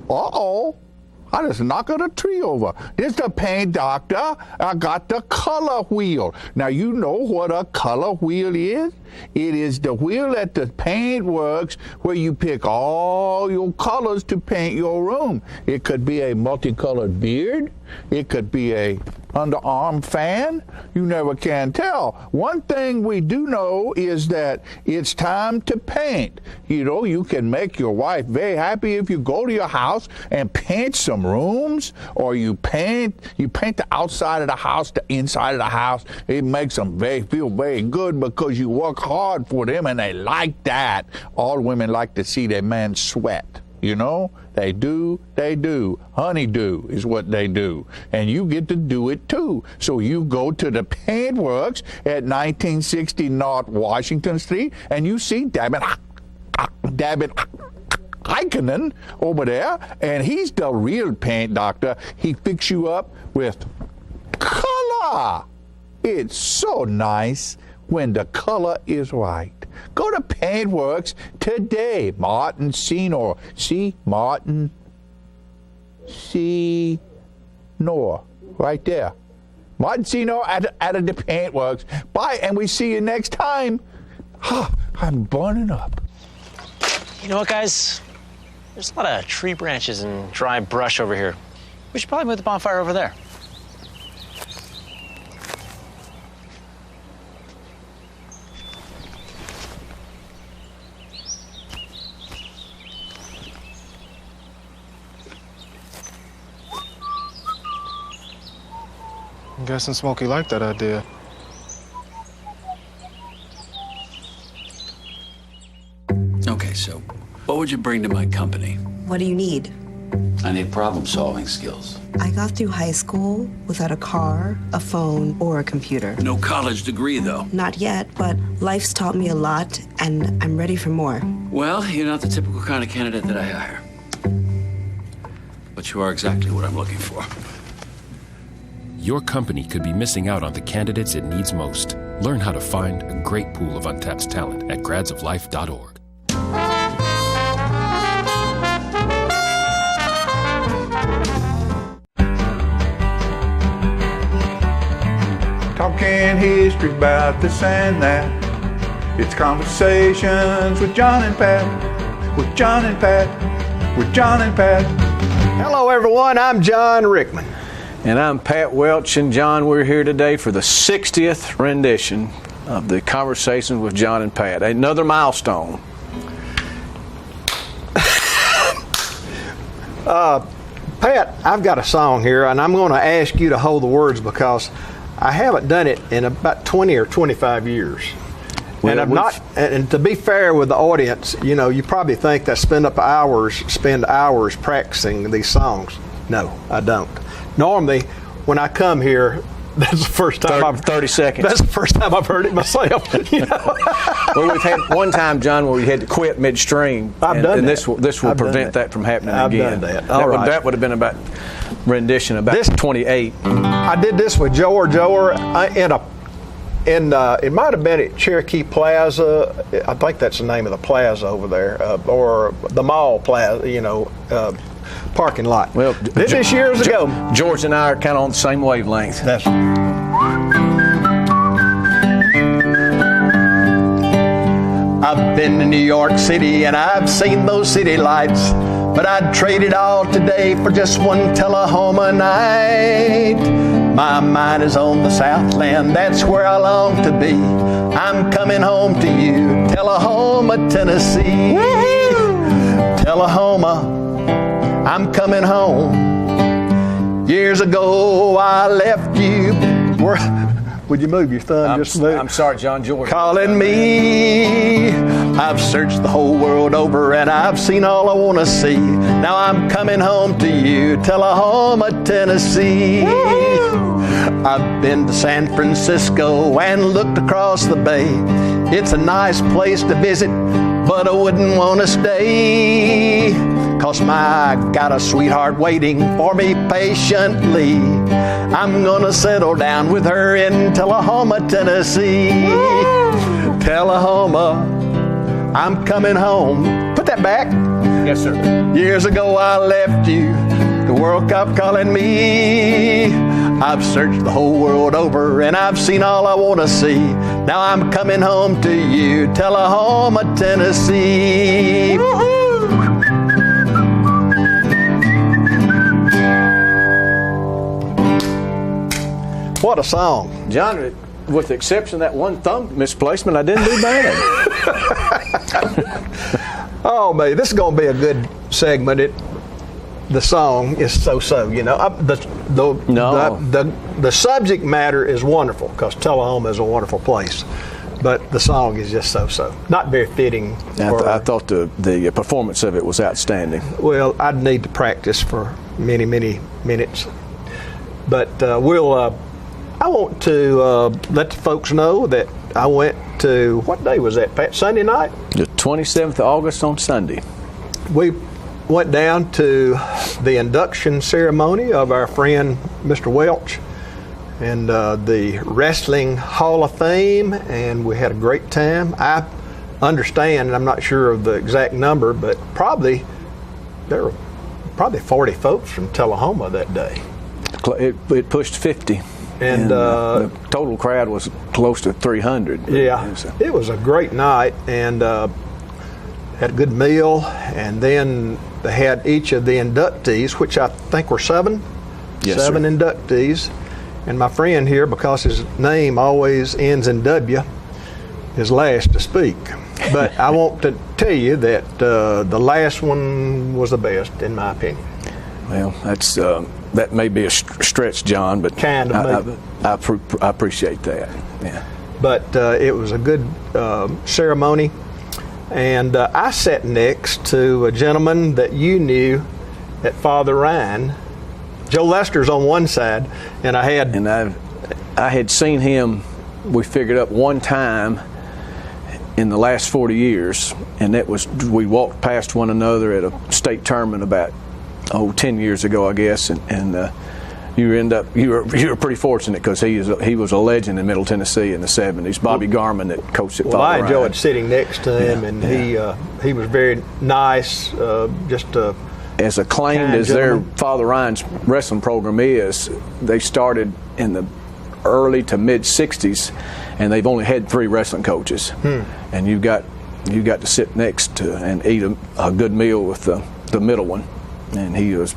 Uh-oh. I just knocked a tree over. This is the paint doctor. I got the color wheel. Now, you know what a color wheel is? It is the wheel at the paint works where you pick all your colors to paint your room. It could be a multicolored beard. It could be a underarm fan. You never can tell. One thing we do know is that it's time to paint. You can make your wife very happy if you go to your house and paint some rooms, or you paint the outside of the house, the inside of the house. It makes them feel very good because you work hard for them and they like that. All women like to see their man sweat. They do. Honeydew is what they do. And you get to do it too. So you go to the paint works at 1960 North Washington Street and you see David Heikkinen over there, and he's the real paint doctor. He fix you up with color. It's so nice when the color is right. Go to Paintworks today. Martin Senor. See? Martin Senor. Right there. Martin Senor at the Paintworks. Bye, and we see you next time. I'm burning up. You know what, guys? There's a lot of tree branches and dry brush over here. We should probably move the bonfire over there. I'm guessing Smokey liked that idea. Okay, so What would you bring to my company? What do you need? I need problem-solving skills. I got through high school without a car, a phone, or a computer. No college degree, though. Not yet, but life's taught me a lot, and I'm ready for more. Well, you're not the typical kind of candidate that I hire. But you are exactly what I'm looking for. Your company could be missing out on the candidates it needs most. Learn how to find a great pool of untapped talent at gradsoflife.org. Talking history about this and that. It's Conversations with John and Pat. With John and Pat. With John and Pat. Hello, everyone. I'm John Rickman. And I'm Pat Welch. And John, we're here today for the 60th rendition of the Conversations with John and Pat. Another milestone. Pat, I've got a song here, and I'm going to ask you to hold the words because I haven't done it in about 20 or 25 years. Well, and I'm not. And to be fair with the audience, you know, you probably think that spend hours practicing these songs. No, I don't. Normally, when I come here, that's the first time 30 seconds. That's the first time I've heard it myself. You know? Well, we've had one time, John, where we had to quit midstream. I've done that. And this will prevent that from happening again. I've done that. All right. That would have been about rendition about 28. I did this with George Ower it might have been at Cherokee Plaza. I think that's the name of the plaza over there, or the mall plaza, you know, parking lot. Well, did this years ago. George and I are kind of on the same wavelength. That's I've been to New York City and I've seen those city lights, but I'd trade it all today for just one Tullahoma night. My mind is on the Southland, that's where I long to be. I'm coming home to you, Tullahoma, Tennessee. Tullahoma, I'm coming home. Years ago I left you. Would you move your thumb just a little? I'm sorry, John George. Calling me. I've searched the whole world over and I've seen all I want to see. Now I'm coming home to you, Tullahoma, Tennessee. I've been to San Francisco and looked across the bay. It's a nice place to visit, but I wouldn't want to stay. 'Cause I got a sweetheart waiting for me patiently. I'm gonna settle down with her in Tullahoma, Tennessee. Tullahoma, I'm coming home. Put that back. Yes, sir. Years ago I left you, the World Cup calling me. I've searched the whole world over and I've seen all I want to see. Now I'm coming home to you, Tullahoma, Tennessee. What a song. John, with the exception of that one thumb misplacement, I didn't do bad. Oh, man, this is going to be a good segment. The song is so-so, you know. The subject matter is wonderful because Tullahoma is a wonderful place, but the song is just so-so. Not very fitting. I thought the performance of it was outstanding. Well, I'd need to practice for many, many minutes. But I want to let the folks know that I went to, what day was that, Pat? Sunday night? The 27th of August on Sunday. We went down to the induction ceremony of our friend Mr. Welch and the Wrestling Hall of Fame, and we had a great time. I understand, and I'm not sure of the exact number, but there were probably 40 folks from Tullahoma that day. It pushed 50. And the total crowd was close to 300. Yeah, it was a great night, and had a good meal, and then they had each of the inductees, which I think were seven inductees. And my friend here, because his name always ends in W, is last to speak. But I want to tell you that the last one was the best, in my opinion. Well, that may be a stretch, John, but I appreciate that. Yeah. But it was a good ceremony. And I sat next to a gentleman that you knew at Father Ryan. Joe Lester's on one side, and I had seen him, we figured up one time in the last 40 years, and that was, we walked past one another at a state tournament about 10 years ago, I guess, and you were pretty fortunate because he was a legend in Middle Tennessee in the 70s. Bobby Garman that coached at Father Ryan. I enjoyed sitting next to him, and he was very nice, as acclaimed as their Father Ryan's wrestling program is, they started in the early to mid 60s, and they've only had 3 wrestling coaches. And you got to sit next to and eat a good meal with the middle one. And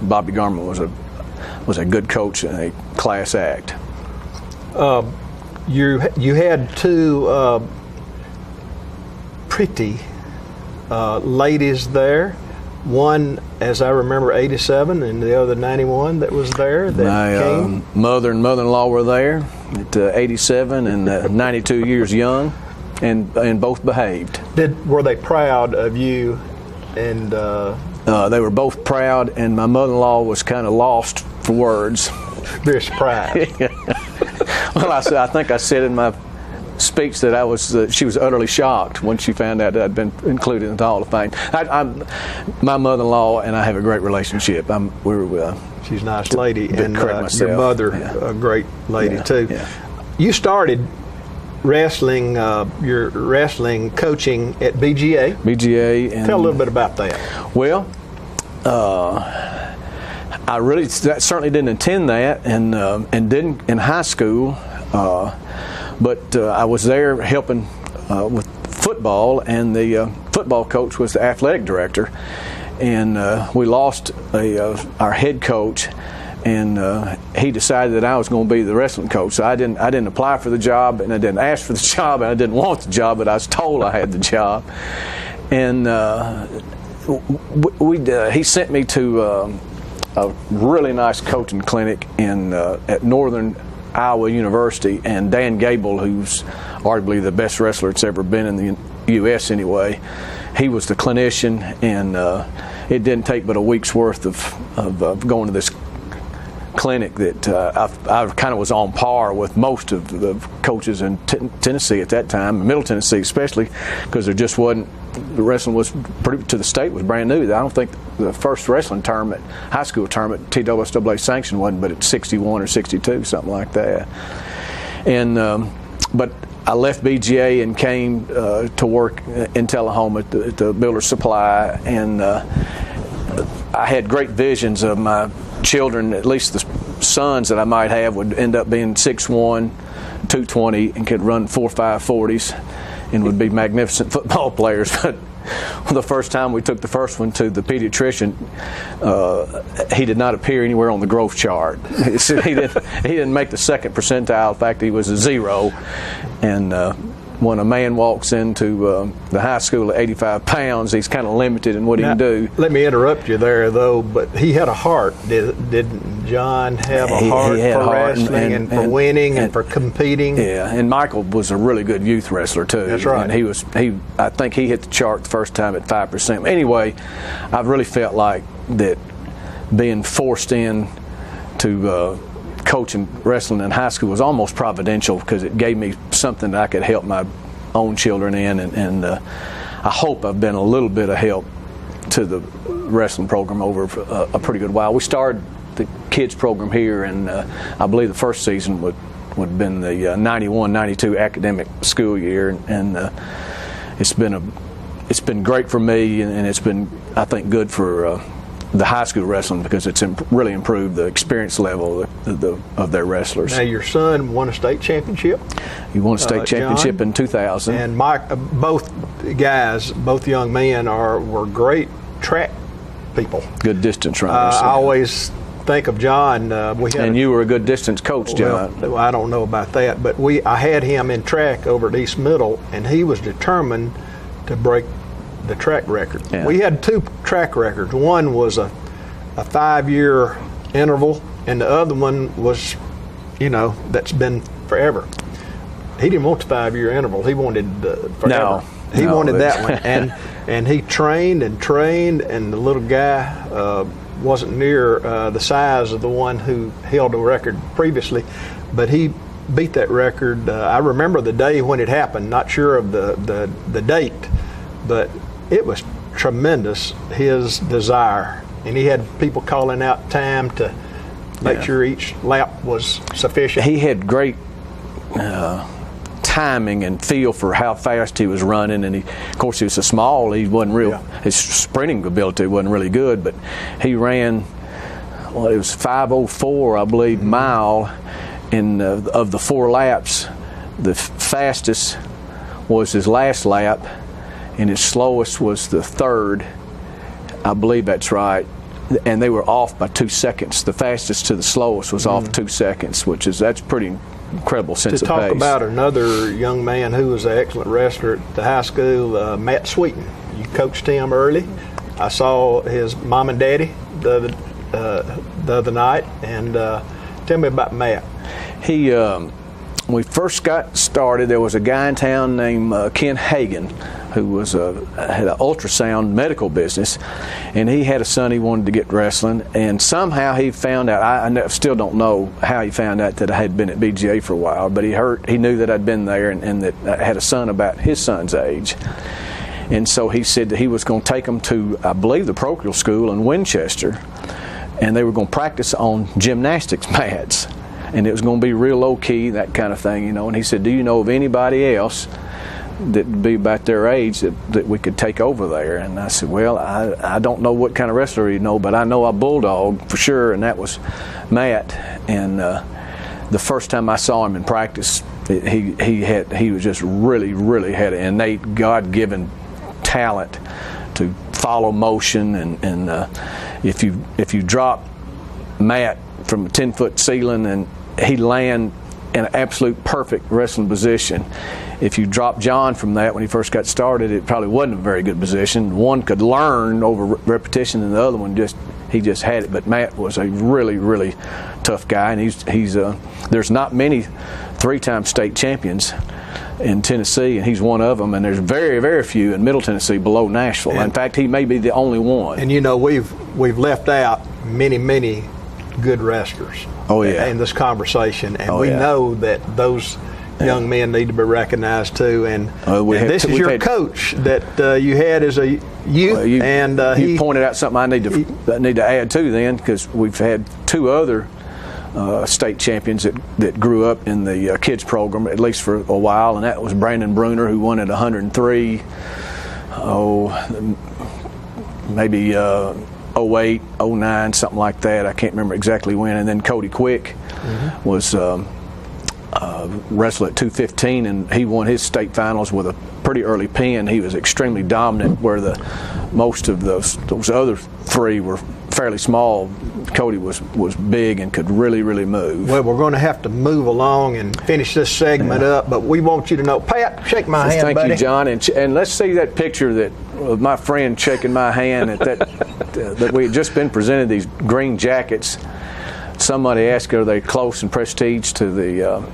Bobby Garman was a good coach and a class act. You had 2 pretty ladies there. One, as I remember, 87, and the other 91 that was there. My mother and mother-in-law were there at 87 and 92 years young, and both behaved. Were they proud of you? And they were both proud, and my mother-in-law was kind of lost for words. Very surprised. Well, I think I said in my speech that she was utterly shocked when she found out that I'd been included in the Hall of Fame. My mother-in-law and I have a great relationship. She's a nice lady, and your mother, a great lady too. Yeah. You started wrestling, your wrestling coaching at BGA. BGA. And tell a little bit about that. Well, I really certainly didn't attend that, and didn't in high school. But I was there helping with football, and the football coach was the athletic director. And we lost our head coach, and he decided that I was going to be the wrestling coach. So I didn't apply for the job, and I didn't ask for the job, and I didn't want the job, but I was told I had the job. And he sent me to a really nice coaching clinic at Northern Iowa University, and Dan Gable, who's arguably the best wrestler that's ever been in the U.S. anyway, he was the clinician, and it didn't take but a week's worth of going to this clinic that I kind of was on par with most of the coaches in Tennessee at that time, Middle Tennessee especially, because there just wasn't, the wrestling was to the state was brand new. I don't think the first wrestling tournament, high school tournament, TSSAA sanctioned wasn't but at 61 or 62, something like that. And but I left BGA and came to work in Tullahoma at the Builder's Supply, and I had great visions of my children, at least the sons that I might have, would end up being 6'1", 220, and could run 4.5 40s, and would be magnificent football players. But the first time we took the first one to the pediatrician, he did not appear anywhere on the growth chart. He didn't make the second percentile. In fact, he was a 0. And when a man walks into the high school at 85 pounds, he's kind of limited in what he can do. Let me interrupt you there, though, but he had a heart. Didn't John have a heart for wrestling and for winning and for competing? Yeah, and Michael was a really good youth wrestler, too. That's right. And I think he hit the chart the first time at 5%. Anyway, I've really felt like that being forced in to coaching wrestling in high school was almost providential, because it gave me something that I could help my own children in, and I hope I've been a little bit of help to the wrestling program over a pretty good while. We started the kids program here, and I believe the first season would have been the 91-92 academic school year, and it's been great for me, and it's been, I think, good for the high school wrestling, because it's really improved the experience level of their wrestlers. Now, your son won a state championship. He won a state championship John, in 2000. And Mike, both young men were great track people. Good distance runners. I always think of John. And you were a good distance coach, John. Well, I don't know about that, but I had him in track over at East Middle, and he was determined to break the track record. Yeah. We had 2 track records. One was a 5-year interval, and the other one was, that's been forever. He didn't want the 5-year interval. He wanted forever. He No, wanted that there's- one, and he trained, and the little guy wasn't near the size of the one who held the record previously, but he beat that record. I remember the day when it happened. Not sure of the date, but it was tremendous, his desire, and he had people calling out time to make sure each lap was sufficient. He had great timing and feel for how fast he was running, and of course he was so small, he wasn't real. His sprinting ability wasn't really good, but he ran. Well, it was 5:04, I believe, mile. Of the 4 laps, the fastest was his last lap, and his slowest was the 3rd. I believe that's right. And they were off by 2 seconds. The fastest to the slowest was off 2 seconds, that's pretty incredible sense To of talk pace. about another young man who was an excellent wrestler at the high school, Matt Sweeten. You coached him early. I saw his mom and daddy the other night, and tell me about Matt. He, when we first got started, there was a guy in town named Ken Hagan, who had an ultrasound medical business, and he had a son he wanted to get wrestling, and somehow he found out, I still don't know how he found out that I had been at BGA for a while, but he knew that I'd been there and that I had a son about his son's age. And so he said that he was going to take him to, I believe, the parochial school in Winchester, and they were going to practice on gymnastics mats. And it was going to be real low-key, that kind of thing, And he said, do you know of anybody else that would be about their age that we could take over there? And I said, well, I don't know what kind of wrestler you know, but I know a bulldog for sure, and that was Matt. And the first time I saw him in practice, he was just really had an innate God-given talent to follow motion, and if you drop Matt from a 10-foot ceiling, and he'd land in an absolute perfect wrestling position. If you drop John from that when he first got started, it probably wasn't a very good position. One could learn over repetition, and the other one he just had it. But Matt was a really tough guy, and he's there's not many 3-time state champions in Tennessee, and he's one of them. And there's very few in Middle Tennessee below Nashville. In fact, he may be the only one. And we've left out many good wrestlers in this converstion, and we know that those young men need to be recognized too. And this is your coach that you had as a youth, you pointed out something I need to add too, then, because we've had 2 other state champions that grew up in the kids program, at least for a while, and that was Brandon Bruner, who won at 103. Maybe 08, 09, something like that. I can't remember exactly when. And then Cody Quick was wrestled at 215, and he won his state finals with a pretty early pin. He was extremely dominant, where most of those other 3 were fairly small. Cody was big and could really move. Well, we're going to have to move along and finish this segment up, but we want you to know, Pat, shake my hand, Thank buddy. you, John, and let's see that picture of my friend shaking my hand that we had just been presented these green jackets. Somebody asked, are they close in prestige to the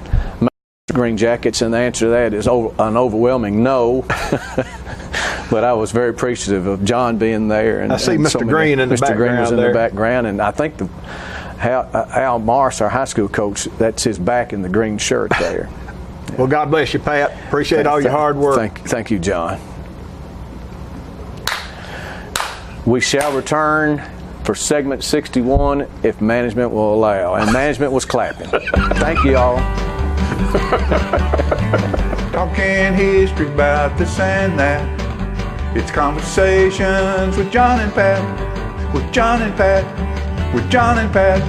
green jackets? And the answer to that is an overwhelming no. But I was very appreciative of John being there. And I see Mr. Green in the background. Mr. Green was in there. the background, and I think Al Morris, our high school coach, that's his back in the green shirt there. Well, God bless you, Pat. Appreciate all your hard work. Thank you, John. We shall return for segment 61 if management will allow. And management was clapping. Thank you all. Talking history about this and that. It's conversations with John and Pat. With John and Pat. With John and Pat.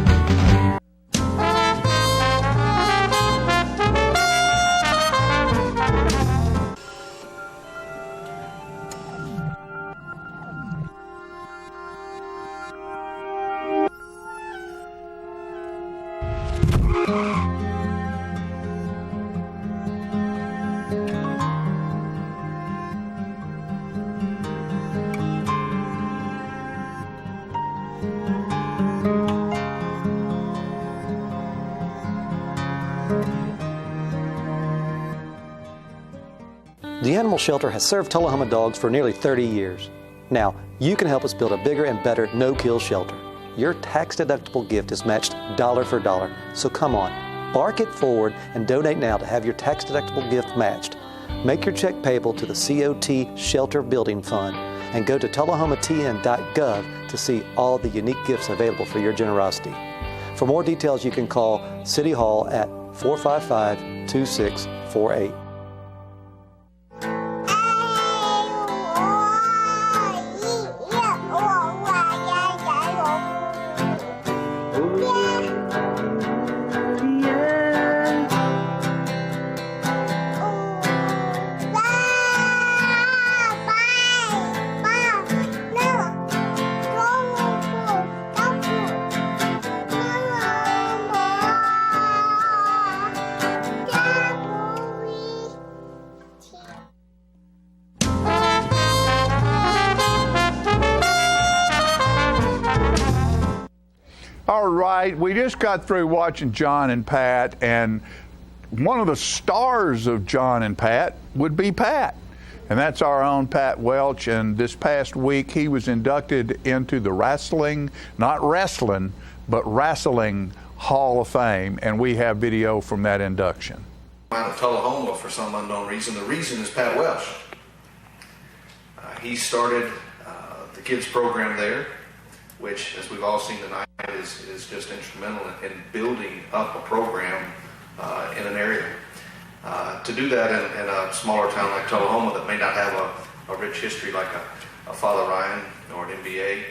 Animal Shelter has served Tullahoma dogs for nearly 30 years. Now, you can help us build a bigger and better no-kill shelter. Your tax-deductible gift is matched dollar for dollar. So come on, bark it forward and donate now to have your tax-deductible gift matched. Make your check payable to the COT Shelter Building Fund and go to tullahomatn.gov to see all the unique gifts available for your generosity. For more details, you can call City Hall at 455-2648. All right, we just got through watching John and Pat, and one of the stars of John and Pat would be Pat. And that's our own Pat Welch, and this past week he was inducted into the wrestling, not wrestling, but wrestling Hall of Fame, and we have video from that induction. Out of Tullahoma for some unknown reason. The reason is Pat Welch. He started the kids program there, which, as we've all seen tonight, is just instrumental in building up a program in an area. To do that in a smaller town like Tullahoma that may not have a rich history like a Father Ryan or an MBA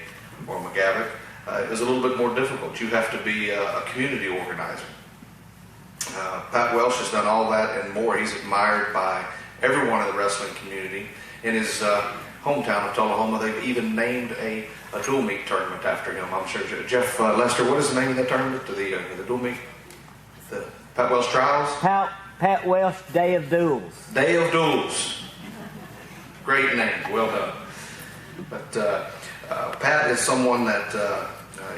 or McGavick is a little bit more difficult. You have to be a community organizer. Pat Welch has done all that and more. He's admired by everyone in the wrestling community. In his hometown of Tullahoma, they've even named a dual meet tournament after him. I'm sure Jeff Lester, what is the name of that tournament? The dual meet? The Pat Welch Trials? Pat Welch Day of Duels. Day of Duels. Great name. Well done. But Pat is someone that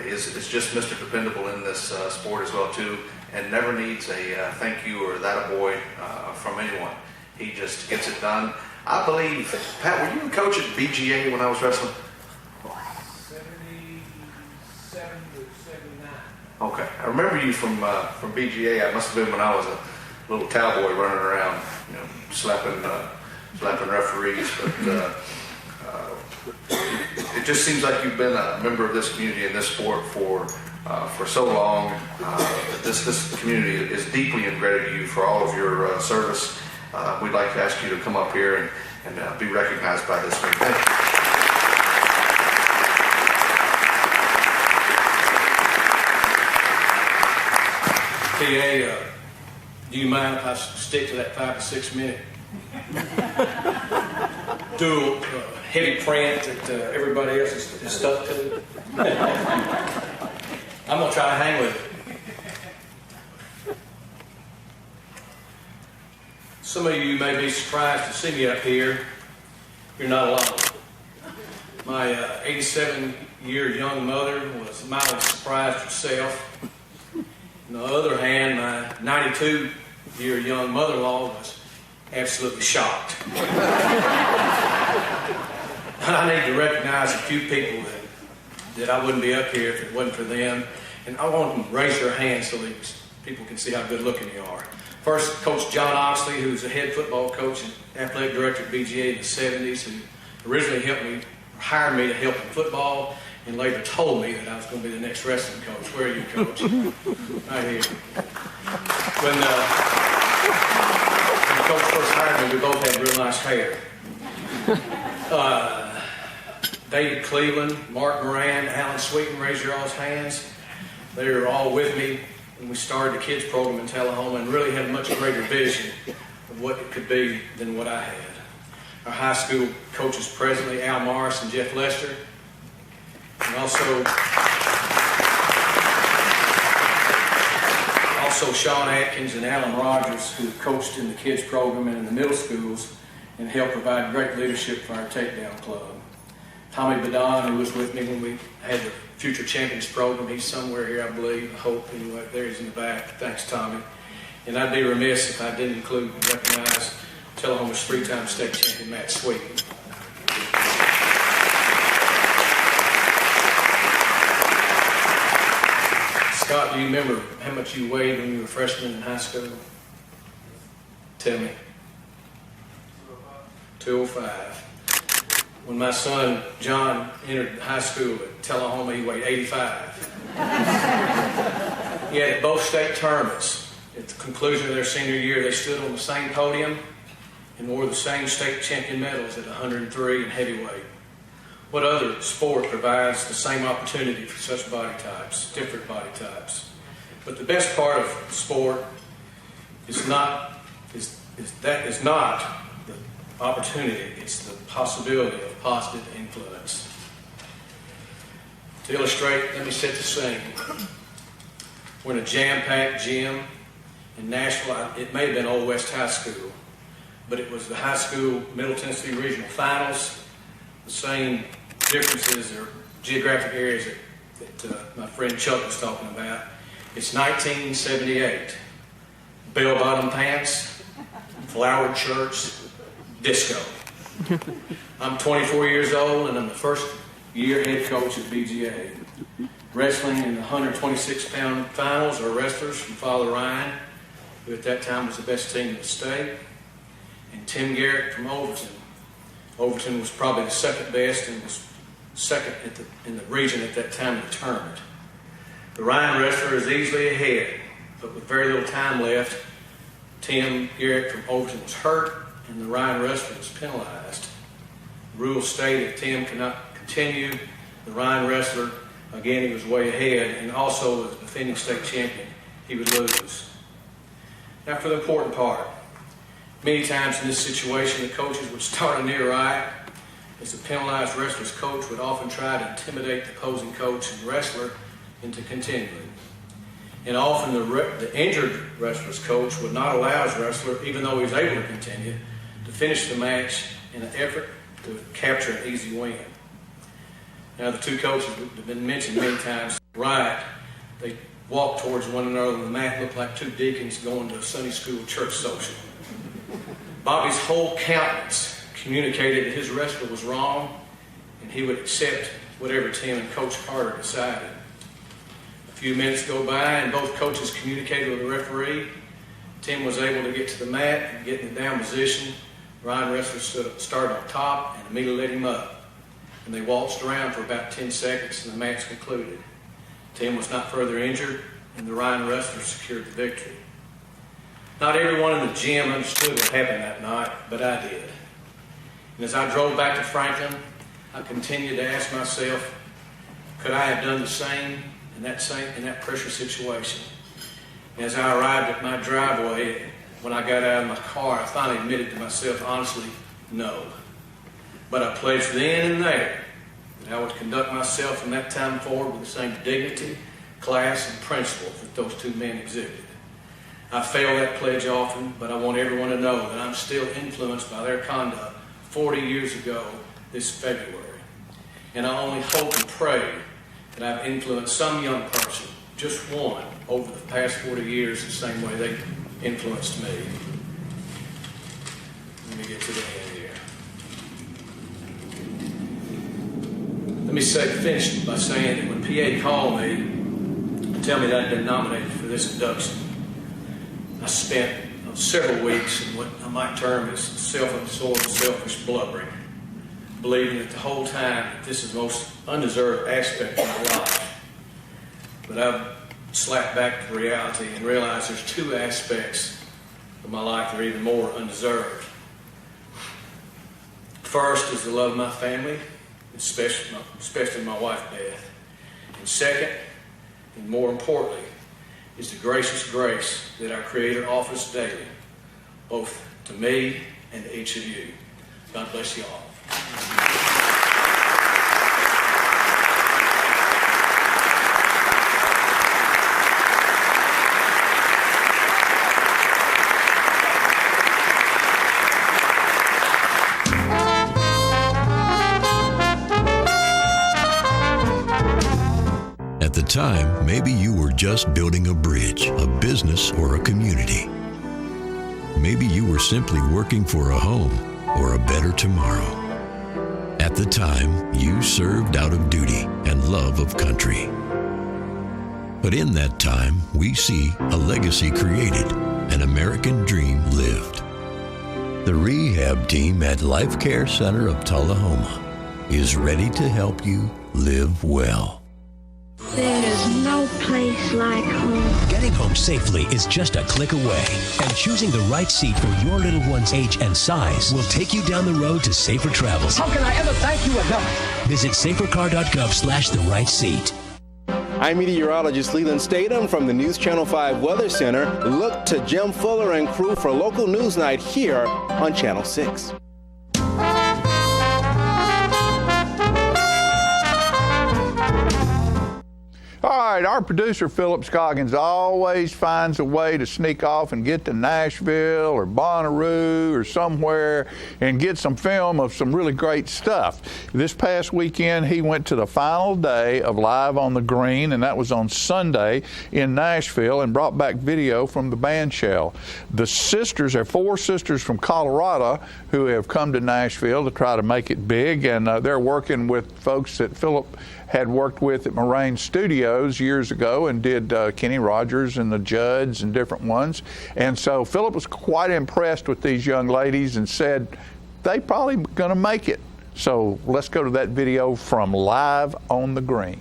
is just Mr. Dependable in this sport as well, too, and never needs a thank you or that a boy from anyone. He just gets it done. I believe, Pat, were you a coach at BGA when I was wrestling? 77 to 79. Okay. I remember you from BGA. I must have been when I was a little cowboy running around, slapping referees. But it just seems like you've been a member of this community and this sport for so long. This community is deeply indebted to you for all of your service. We'd like to ask you to come up here and be recognized by this week. Thank you. PA, do you mind if I stick to that 5 to 6 minute dual heavy print that everybody else is stuck to? I'm going to try to hang with it. Some of you may be surprised to see me up here. You're not alone. My 87-year young mother was mildly surprised herself. On the other hand, my 92-year young mother-in-law was absolutely shocked. I need to recognize a few people that I wouldn't be up here if it wasn't for them. And I want them to raise their hands so that people can see how good looking you are. First, Coach John Oxley, who's the head football coach and athletic director at BGA in the 70s, who originally hired me to help in football, and later told me that I was going to be the next wrestling coach. Where are you, Coach? Right here. When the coach first hired me, we both had real nice hair. David Cleveland, Mark Moran, Alan Sweeten, raise your all's hands. They were all with me when we started the kids program in Tullahoma and really had a much greater vision of what it could be than what I had. Our high school coaches presently, Al Morris and Jeff Lester, and also Sean Atkins and Alan Rogers, who coached in the kids program and in the middle schools and helped provide great leadership for our takedown club. Tommy Badon, who was with me when we had the Future Champions program. He's somewhere here, I believe. I hope, anyway. There he's in the back. Thanks, Tommy. And I'd be remiss if I didn't recognize Tullahoma's 3-time state champion Matt Sweet. Scott, do you remember how much you weighed when you were a freshman in high school? Tell me. 205. When my son John entered high school at Tullahoma, he weighed 85. Yet at both state tournaments, at the conclusion of their senior year, they stood on the same podium and wore the same state champion medals at 103 and heavyweight. What other sport provides the same opportunity for such body types, different body types? But the best part of sport is not the opportunity, it's the possibility of positive influence. To illustrate, let me set the scene. We're in a jam-packed gym in Nashville. It may have been Old West High School, but it was the high school Middle Tennessee Regional Finals. The same differences or geographic areas that my friend Chuck was talking about. It's 1978. Bell-bottom pants, flowered shirts, disco. I'm 24 years old and I'm the first year head coach at BGA. Wrestling in the 126-pound finals are wrestlers from Father Ryan, who at that time was the best team in the state, and Tim Garrett from Overton. Overton was probably the second best and was second in the region at that time of the tournament. The Ryan wrestler is easily ahead, but with very little time left, Tim Garrett from Overton was hurt and the Ryan wrestler was penalized. The rules state if Tim cannot continue, the Ryan wrestler, again he was way ahead, and also as defending state champion, he would lose. Now for the important part. Many times in this situation, the coaches would start a near right, as the penalized wrestler's coach would often try to intimidate the opposing coach and wrestler into continuing. And often the injured wrestler's coach would not allow his wrestler, even though he was able to continue, to finish the match in an effort to capture an easy win. Now the two coaches have been mentioned many times. Right, they walked towards one another on the mat, looked like two deacons going to a Sunday school church social. Bobby's whole countenance communicated that his wrestler was wrong and he would accept whatever Tim and Coach Carter decided. A few minutes go by and both coaches communicated with the referee. Tim was able to get to the mat and get in the down position. Ryan wrestler started up top and immediately let him up. And they waltzed around for about 10 seconds and the match concluded. Tim was not further injured and the Ryan wrestler secured the victory. Not everyone in the gym understood what happened that night, but I did. And as I drove back to Franklin, I continued to ask myself, could I have done the same in that pressure situation? And as I arrived at my driveway, when I got out of my car, I finally admitted to myself, honestly, no. But I pledged then and there that I would conduct myself from that time forward with the same dignity, class, and principle that those two men exhibited. I fail that pledge often, but I want everyone to know that I'm still influenced by their conduct 40 years ago this February. And I only hope and pray that I've influenced some young person, just one, over the past 40 years the same way they influenced me. Let me get to the end here. Let me finish by saying that when PA called me to tell me that I'd been nominated for this induction, I spent several weeks in what I might term as self-absorbed, selfish blubbering, believing that the whole time that this is the most undeserved aspect of my life. But I've slapped back to reality and realized there's two aspects of my life that are even more undeserved. First is the love of my family, especially my wife Beth. And second, and more importantly, is the gracious grace that our Creator offers daily, both to me and to each of you. God bless you all. At the time, maybe you were just building a bridge, a business, or a community. maybe you were simply working for a home or a better tomorrow. At the time, you served out of duty and love of country. But in that time, we see a legacy created, an American dream lived. The rehab team at Life Care Center of Tullahoma is ready to help you live well. There's no place like home. Getting home safely is just a click away, and choosing the right seat for your little one's age and size will take you down the road to safer travels. How can I ever thank you enough? Visit safercar.gov/the-right seat. I'm meteorologist Leland Statham from the News Channel 5 Weather Center. Look to Jim Fuller and crew for local news night here on Channel 6. All right, our producer, Philip Scoggins, always finds a way to sneak off and get to Nashville or Bonnaroo or somewhere and get some film of some really great stuff. This past weekend, he went to the final day of Live on the Green, and that was on Sunday in Nashville, and brought back video from the band shell. The sisters, there are 4 sisters from Colorado who have come to Nashville to try to make it big, and they're working with folks that Philip had worked with at Moraine Studios years ago and did Kenny Rogers and the Judds and different ones. And so Philip was quite impressed with these young ladies and said they probably going to make it. So let's go to that video from Live on the Green.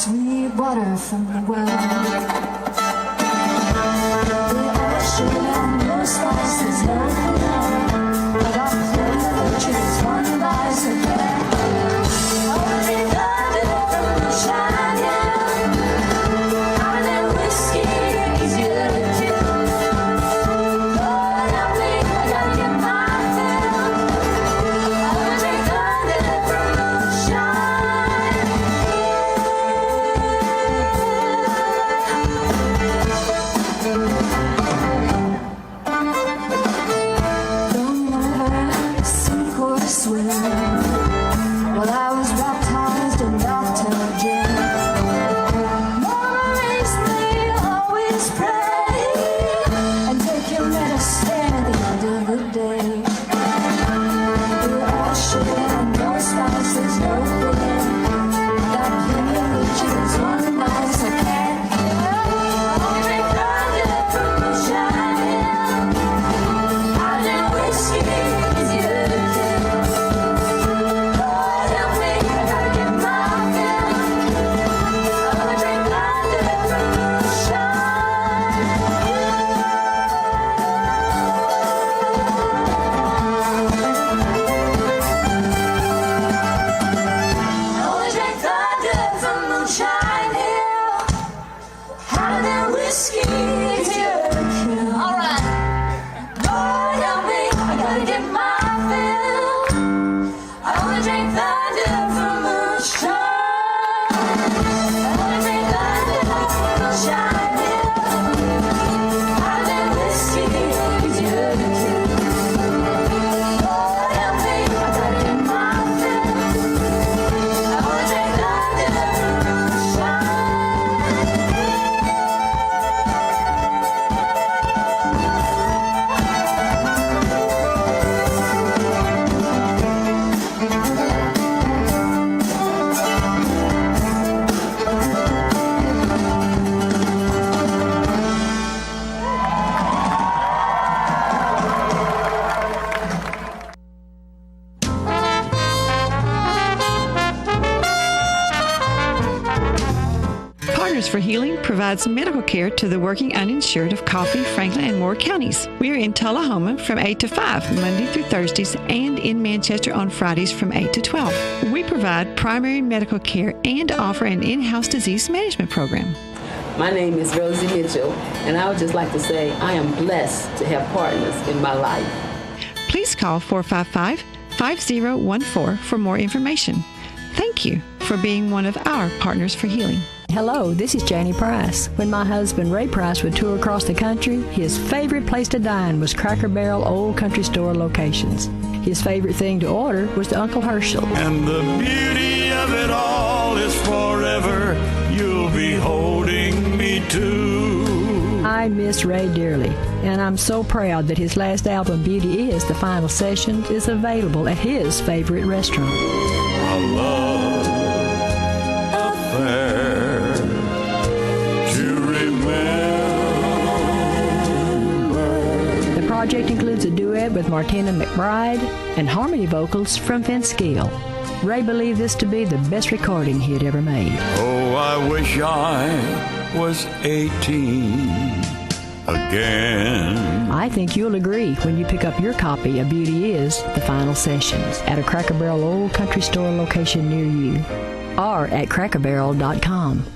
sweet water from the well. The ocean and no spices, no food. But our pleasures one buys again. Only thunder from the shine, yeah. Hotter than whiskey, easier to kill. Lord help me, I gotta get my fill. I wanna drink thunder from the shine. Sink or swim. Well, I was baptized in Dr. Jim. Mama raised me to always pray and take your medicine at the end of the day. The ocean and no spices, no bread. Got plenty of riches, one nice I can't get. Only thunder from the shine. Hotter than whiskey, easier to kill. Lord help me, I gotta get my fill. I wanna drink thunder from the shine. I wanna drink thunder from Moonshine Hill. Hotter than whiskey, easier to kill. All right. Lord help me, I gotta get my fill. I wanna drink thunder from Moonshine. I wanna drink thunder from Moonshine Hill. Hotter than whiskey, easier to kill. Lord help me, I gotta get my fill. I wanna drink thunder from Moonshine. Partners for Healing provides medical care to the working uninsured of Coffee, Franklin, and Moore counties. We are in Tullahoma from 8 to 5, Monday through Thursdays, and in Manchester on Fridays from 8 to 12. We provide primary medical care and offer an in-house disease management program. My name is Rosie Mitchell, and I would just like to say I am blessed to have partners in my life. Please call 455-5014 for more information. Thank you for being one of our Partners for Healing. Hello, this is Janie Price. When my husband Ray Price would tour across the country, his favorite place to dine was Cracker Barrel Old Country Store locations. His favorite thing to order was the Uncle Herschel. And the beauty of it all is forever. You'll be holding me to. I miss Ray dearly, and I'm so proud that his last album, Beauty Is the Final Session, is available at his favorite restaurant. A love affair to remember. The project includes a duet with Martina McBride and harmony vocals from Vince Gill. Ray believed this to be the best recording he had ever made. Oh, I wish I was 18 again. I think you'll agree when you pick up your copy of Beauty Is the Final Sessions at a Cracker Barrel Old Country Store location near you or at crackerbarrel.com.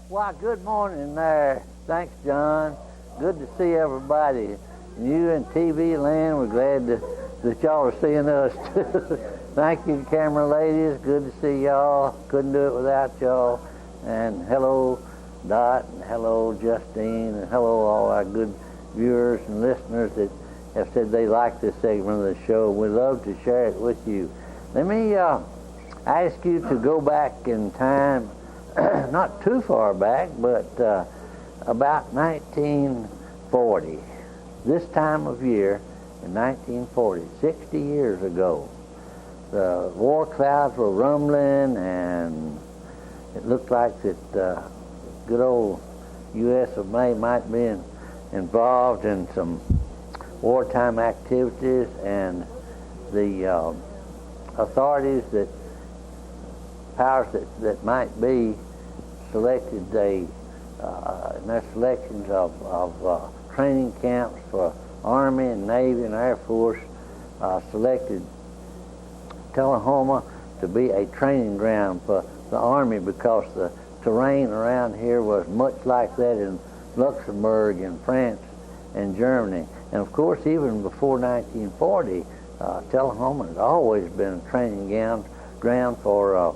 Why, good morning there. Thanks, John. Good to see everybody. You and TV Land, we're glad that y'all are seeing us too. Thank you, camera ladies. Good to see y'all. Couldn't do it without y'all. And hello, Dot, and hello, Justine, and hello, all our good viewers and listeners that have said they like this segment of the show. We'd love to share it with you. Let me ask you to go back in time, not too far back, but about 1940. This time of year, in 1940, 60 years ago, the war clouds were rumbling, and it looked like that good old U.S. of A. might be involved in some wartime activities, and the authorities powers that might be selected in their selections of training camps for Army and Navy and Air Force, selected Tullahoma to be a training ground for the Army, because the terrain around here was much like that in Luxembourg and France and Germany. And of course, even before 1940, Tullahoma has always been a training ground for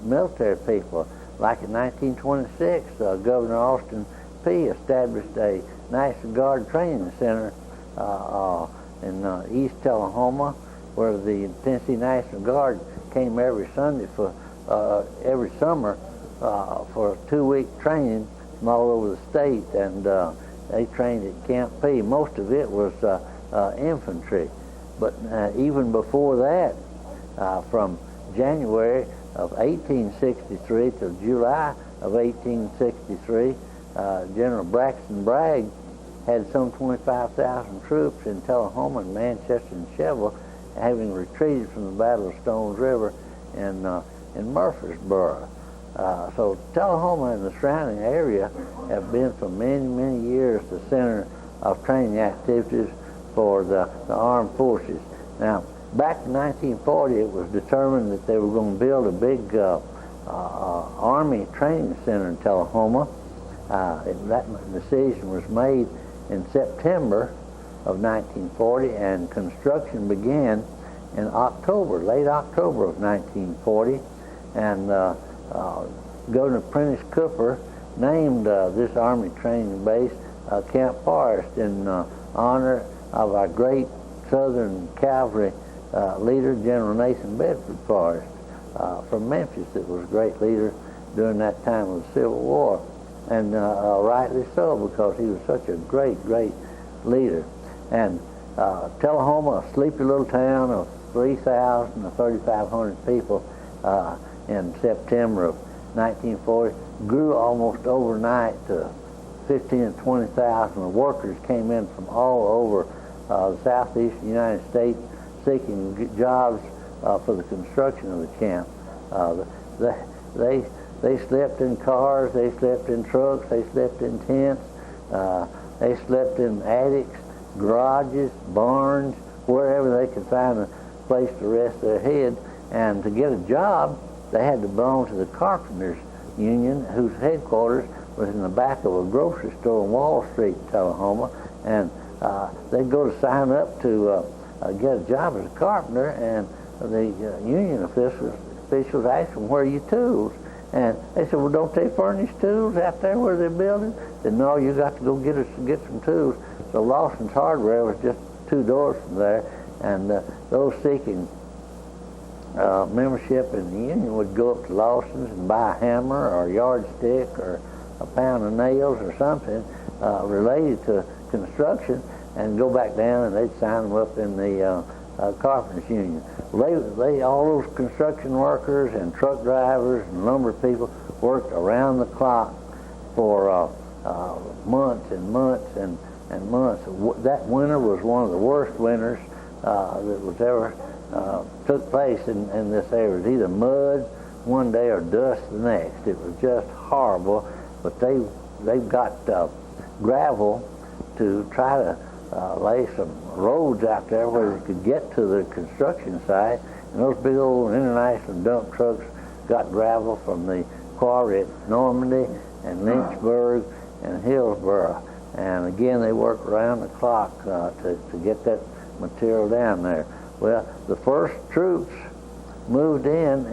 military people. Like in 1926, Governor Austin Peay established a National Guard training center in East Tullahoma, where the Tennessee National Guard came every Sunday every summer for 2-week training from all over the state, and they trained at Camp Peay. Most of it was infantry, but even before that, from January of 1863 to July of 1863, General Braxton Bragg had some 25,000 troops in Tullahoma and Manchester and Sheville, having retreated from the Battle of Stones River in Murfreesboro. So Tullahoma and the surrounding area have been for many, many years the center of training activities for the armed forces. Now, back in 1940, it was determined that they were going to build a big Army training center in Tullahoma. That decision was made in September of 1940, and construction began in late October of 1940, and Governor Prentice Cooper named this Army training base Camp Forrest in honor of our great Southern Cavalry leader, General Nathan Bedford Forrest from Memphis, that was a great leader during that time of the Civil War, and rightly so, because he was such a great, great leader. And Tullahoma, a sleepy little town of 3,000 to 3,500 people in September of 1940, grew almost overnight to 15,000 to 20,000. The workers came in from all over the southeastern United States seeking jobs for the construction of the camp. They slept in cars, they slept in trucks, they slept in tents, they slept in attics, garages, barns, wherever they could find a place to rest their head. And to get a job, they had to belong to the Carpenters Union, whose headquarters was in the back of a grocery store on Wall Street, Tullahoma. And they'd go to sign up to get a job as a carpenter, and the union officials asked them, "Where are your tools?" And they said, "Well, don't they furnish tools out there where they're building?" They said, "No, you got to go get some tools." So Lawson's Hardware was just 2 doors from there, and those seeking membership in the union would go up to Lawson's and buy a hammer or a yardstick or a pound of nails or something related to construction, and go back down, and they'd sign them up in the Carpenters Union. All those construction workers and truck drivers and lumber people worked around the clock for months and months and months. That winter was one of the worst winters that was ever took place in this area. It was either mud one day or dust the next. It was just horrible. But they've got gravel to try to lay some roads out there where they could get to the construction site. And those big old international dump trucks got gravel from the quarry at Normandy and Lynchburg and Hillsboro. And again, they work around the clock to get that material down there. Well, the first troops moved in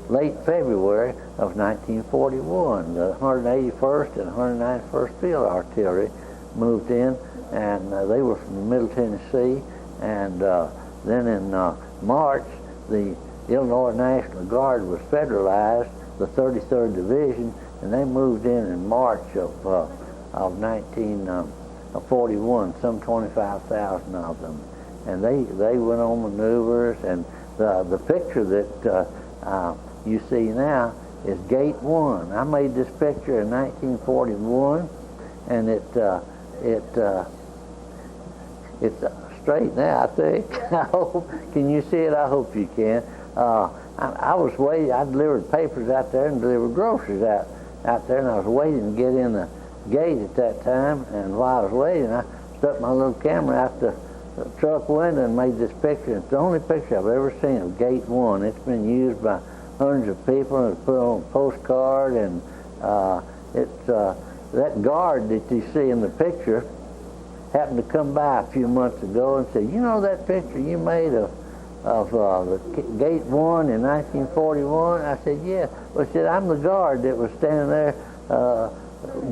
late February of 1941. The 181st and 191st Field Artillery moved in, and they were from Middle Tennessee. And then in March, the Illinois National Guard was federalized, the 33rd Division, and they moved in March of 1941, some 25,000 of them. And they went on maneuvers, and the picture that you see now is Gate 1. I made this picture in 1941, and it's straight now, I think. I hope. Can you see it? I hope you can. I was waiting. I delivered papers out there and delivered groceries out there, and I was waiting to get in the gate at that time. And while I was waiting, I stuck my little camera out the truck window and made this picture. It's the only picture I've ever seen of Gate 1. It's been used by hundreds of people, and it's put on a postcard. And that guard that you see in the picture happened to come by a few months ago and said, "You know that picture you made of the Gate 1 in 1941?" I said, "Yeah." Well, he said, "I'm the guard that was standing there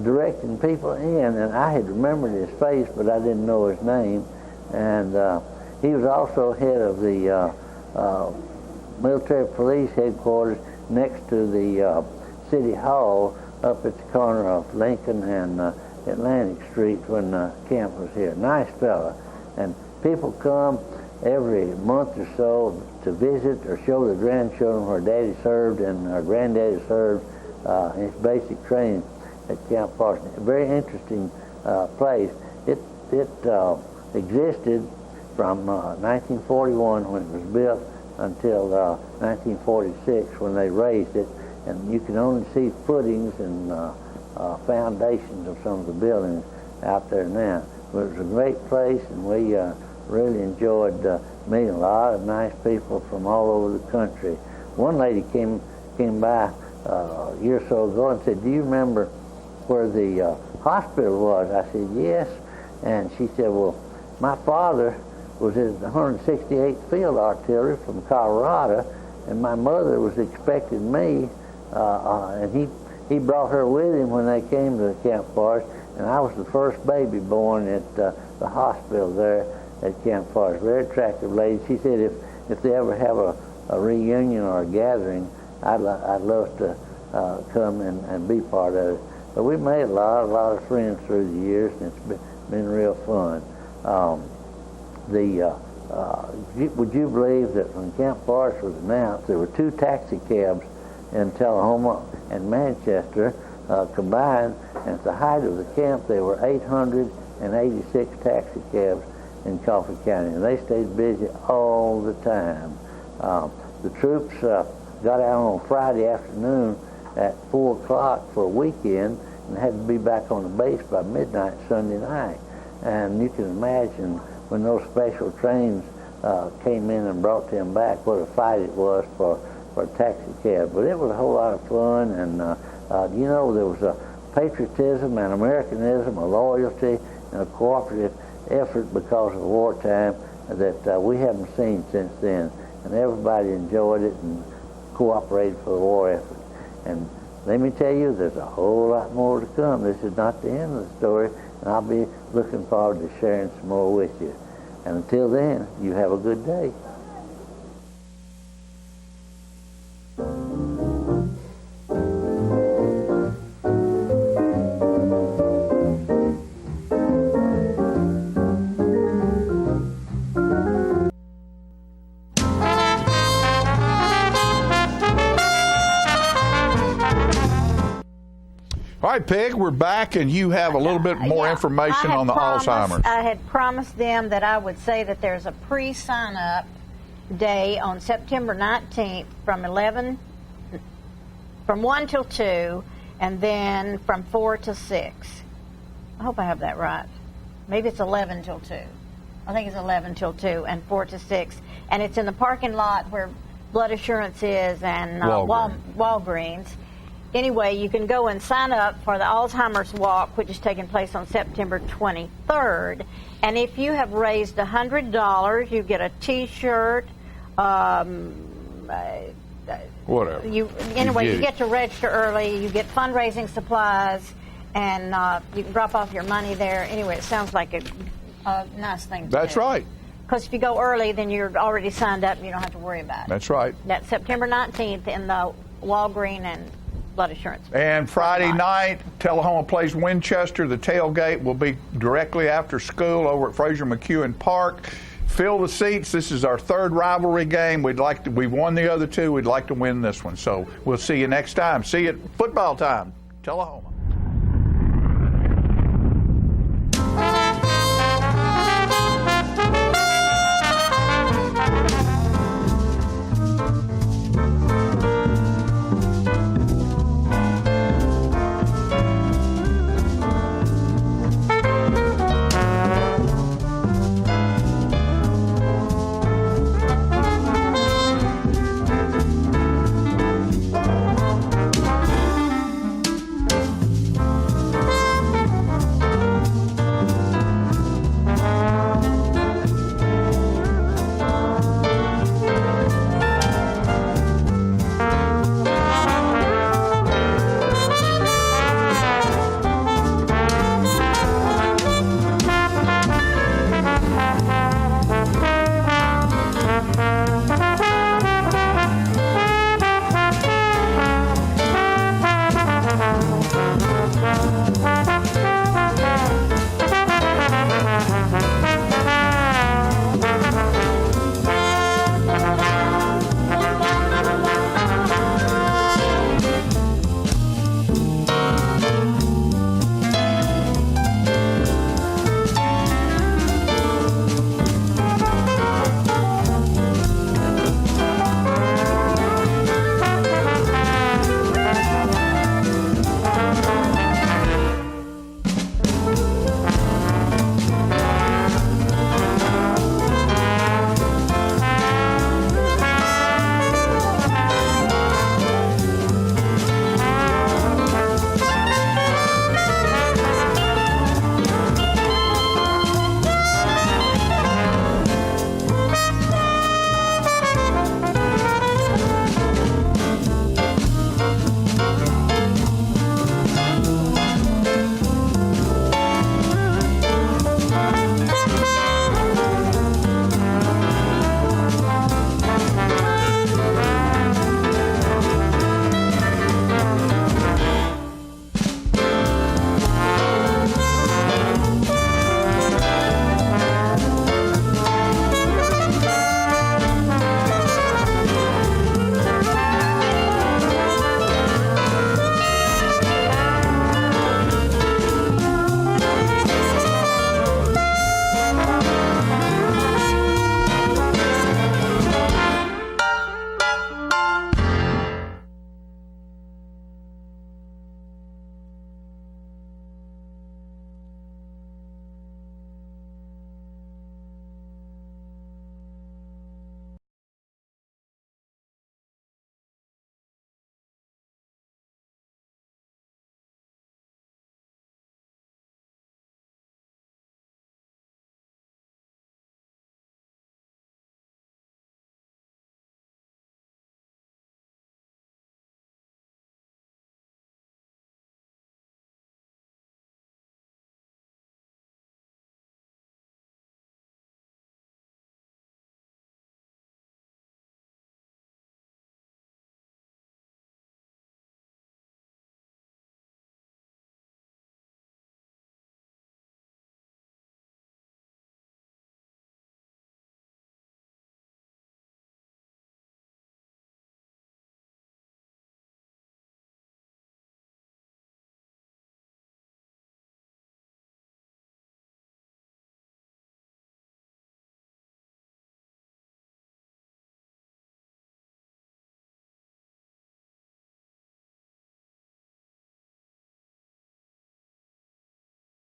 directing people in," and I had remembered his face, but I didn't know his name. And he was also head of the military police headquarters next to the City Hall up at the corner of Lincoln and Atlantic Street when camp was here. Nice fella. And people come every month or so to visit or show their grandchildren where Daddy served and our granddaddy served his basic training at Camp Parsons. A very interesting place. It existed from 1941 when it was built until 1946 when they raised it, and you can only see footings and foundations of some of the buildings out there now. But it was a great place, and we really enjoyed meeting a lot of nice people from all over the country. One lady came by a year or so ago and said, "Do you remember where the hospital was?" I said, "Yes." And she said, "Well, my father was in the 168th Field Artillery from Colorado, and my mother was expecting me, and he brought her with him when they came to Camp Forest, and I was the first baby born at the hospital there at Camp Forest." Very attractive lady. She said if they ever have a reunion or a gathering, I'd love to come and be part of it. But we made a lot of friends through the years, and it's been real fun. Would you believe that when Camp Forest was announced, there were 2 taxi cabs in Tullahoma and Manchester combined, and at the height of the camp there were 886 taxi cabs in Coffee County, and they stayed busy all the time. The troops got out on Friday afternoon at 4 o'clock for a weekend and had to be back on the base by midnight Sunday night. And you can imagine when those special trains came in and brought them back, what a fight it was for a taxi cab. But it was a whole lot of fun, and there was a patriotism and Americanism, a loyalty, and a cooperative effort because of wartime that we haven't seen since then. And everybody enjoyed it and cooperated for the war effort. And let me tell you, there's a whole lot more to come. This is not the end of the story, and I'll be looking forward to sharing some more with you. And until then, you have a good day. All right, Peg, we're back, and you have a little bit more information on the Alzheimer's. I had promised them that I would say that there's a pre-sign-up day on September 19th from 1 till 2, and then from 4 to 6. I hope I have that right. Maybe it's 11 till 2. I think it's 11 till 2 and 4 to 6. And it's in the parking lot where Blood Assurance is and Walgreens. anyway, you can go and sign up for the Alzheimer's Walk, which is taking place on September 23rd. And if you have raised $100, you get a T-shirt. Whatever. You get to register early. You get fundraising supplies, and you can drop off your money there. Anyway, it sounds like a nice thing to do. That's right. Because if you go early, then you're already signed up and you don't have to worry about it. That's right. That's September 19th in the Walgreen and Blood Assurance. And Friday night, Tullahoma plays Winchester. The tailgate will be directly after school over at Fraser McEwen Park. Fill the seats. This is our third rivalry game. We've won the other two. We'd like to win this one. So we'll see you next time. See you at football time, Tullahoma.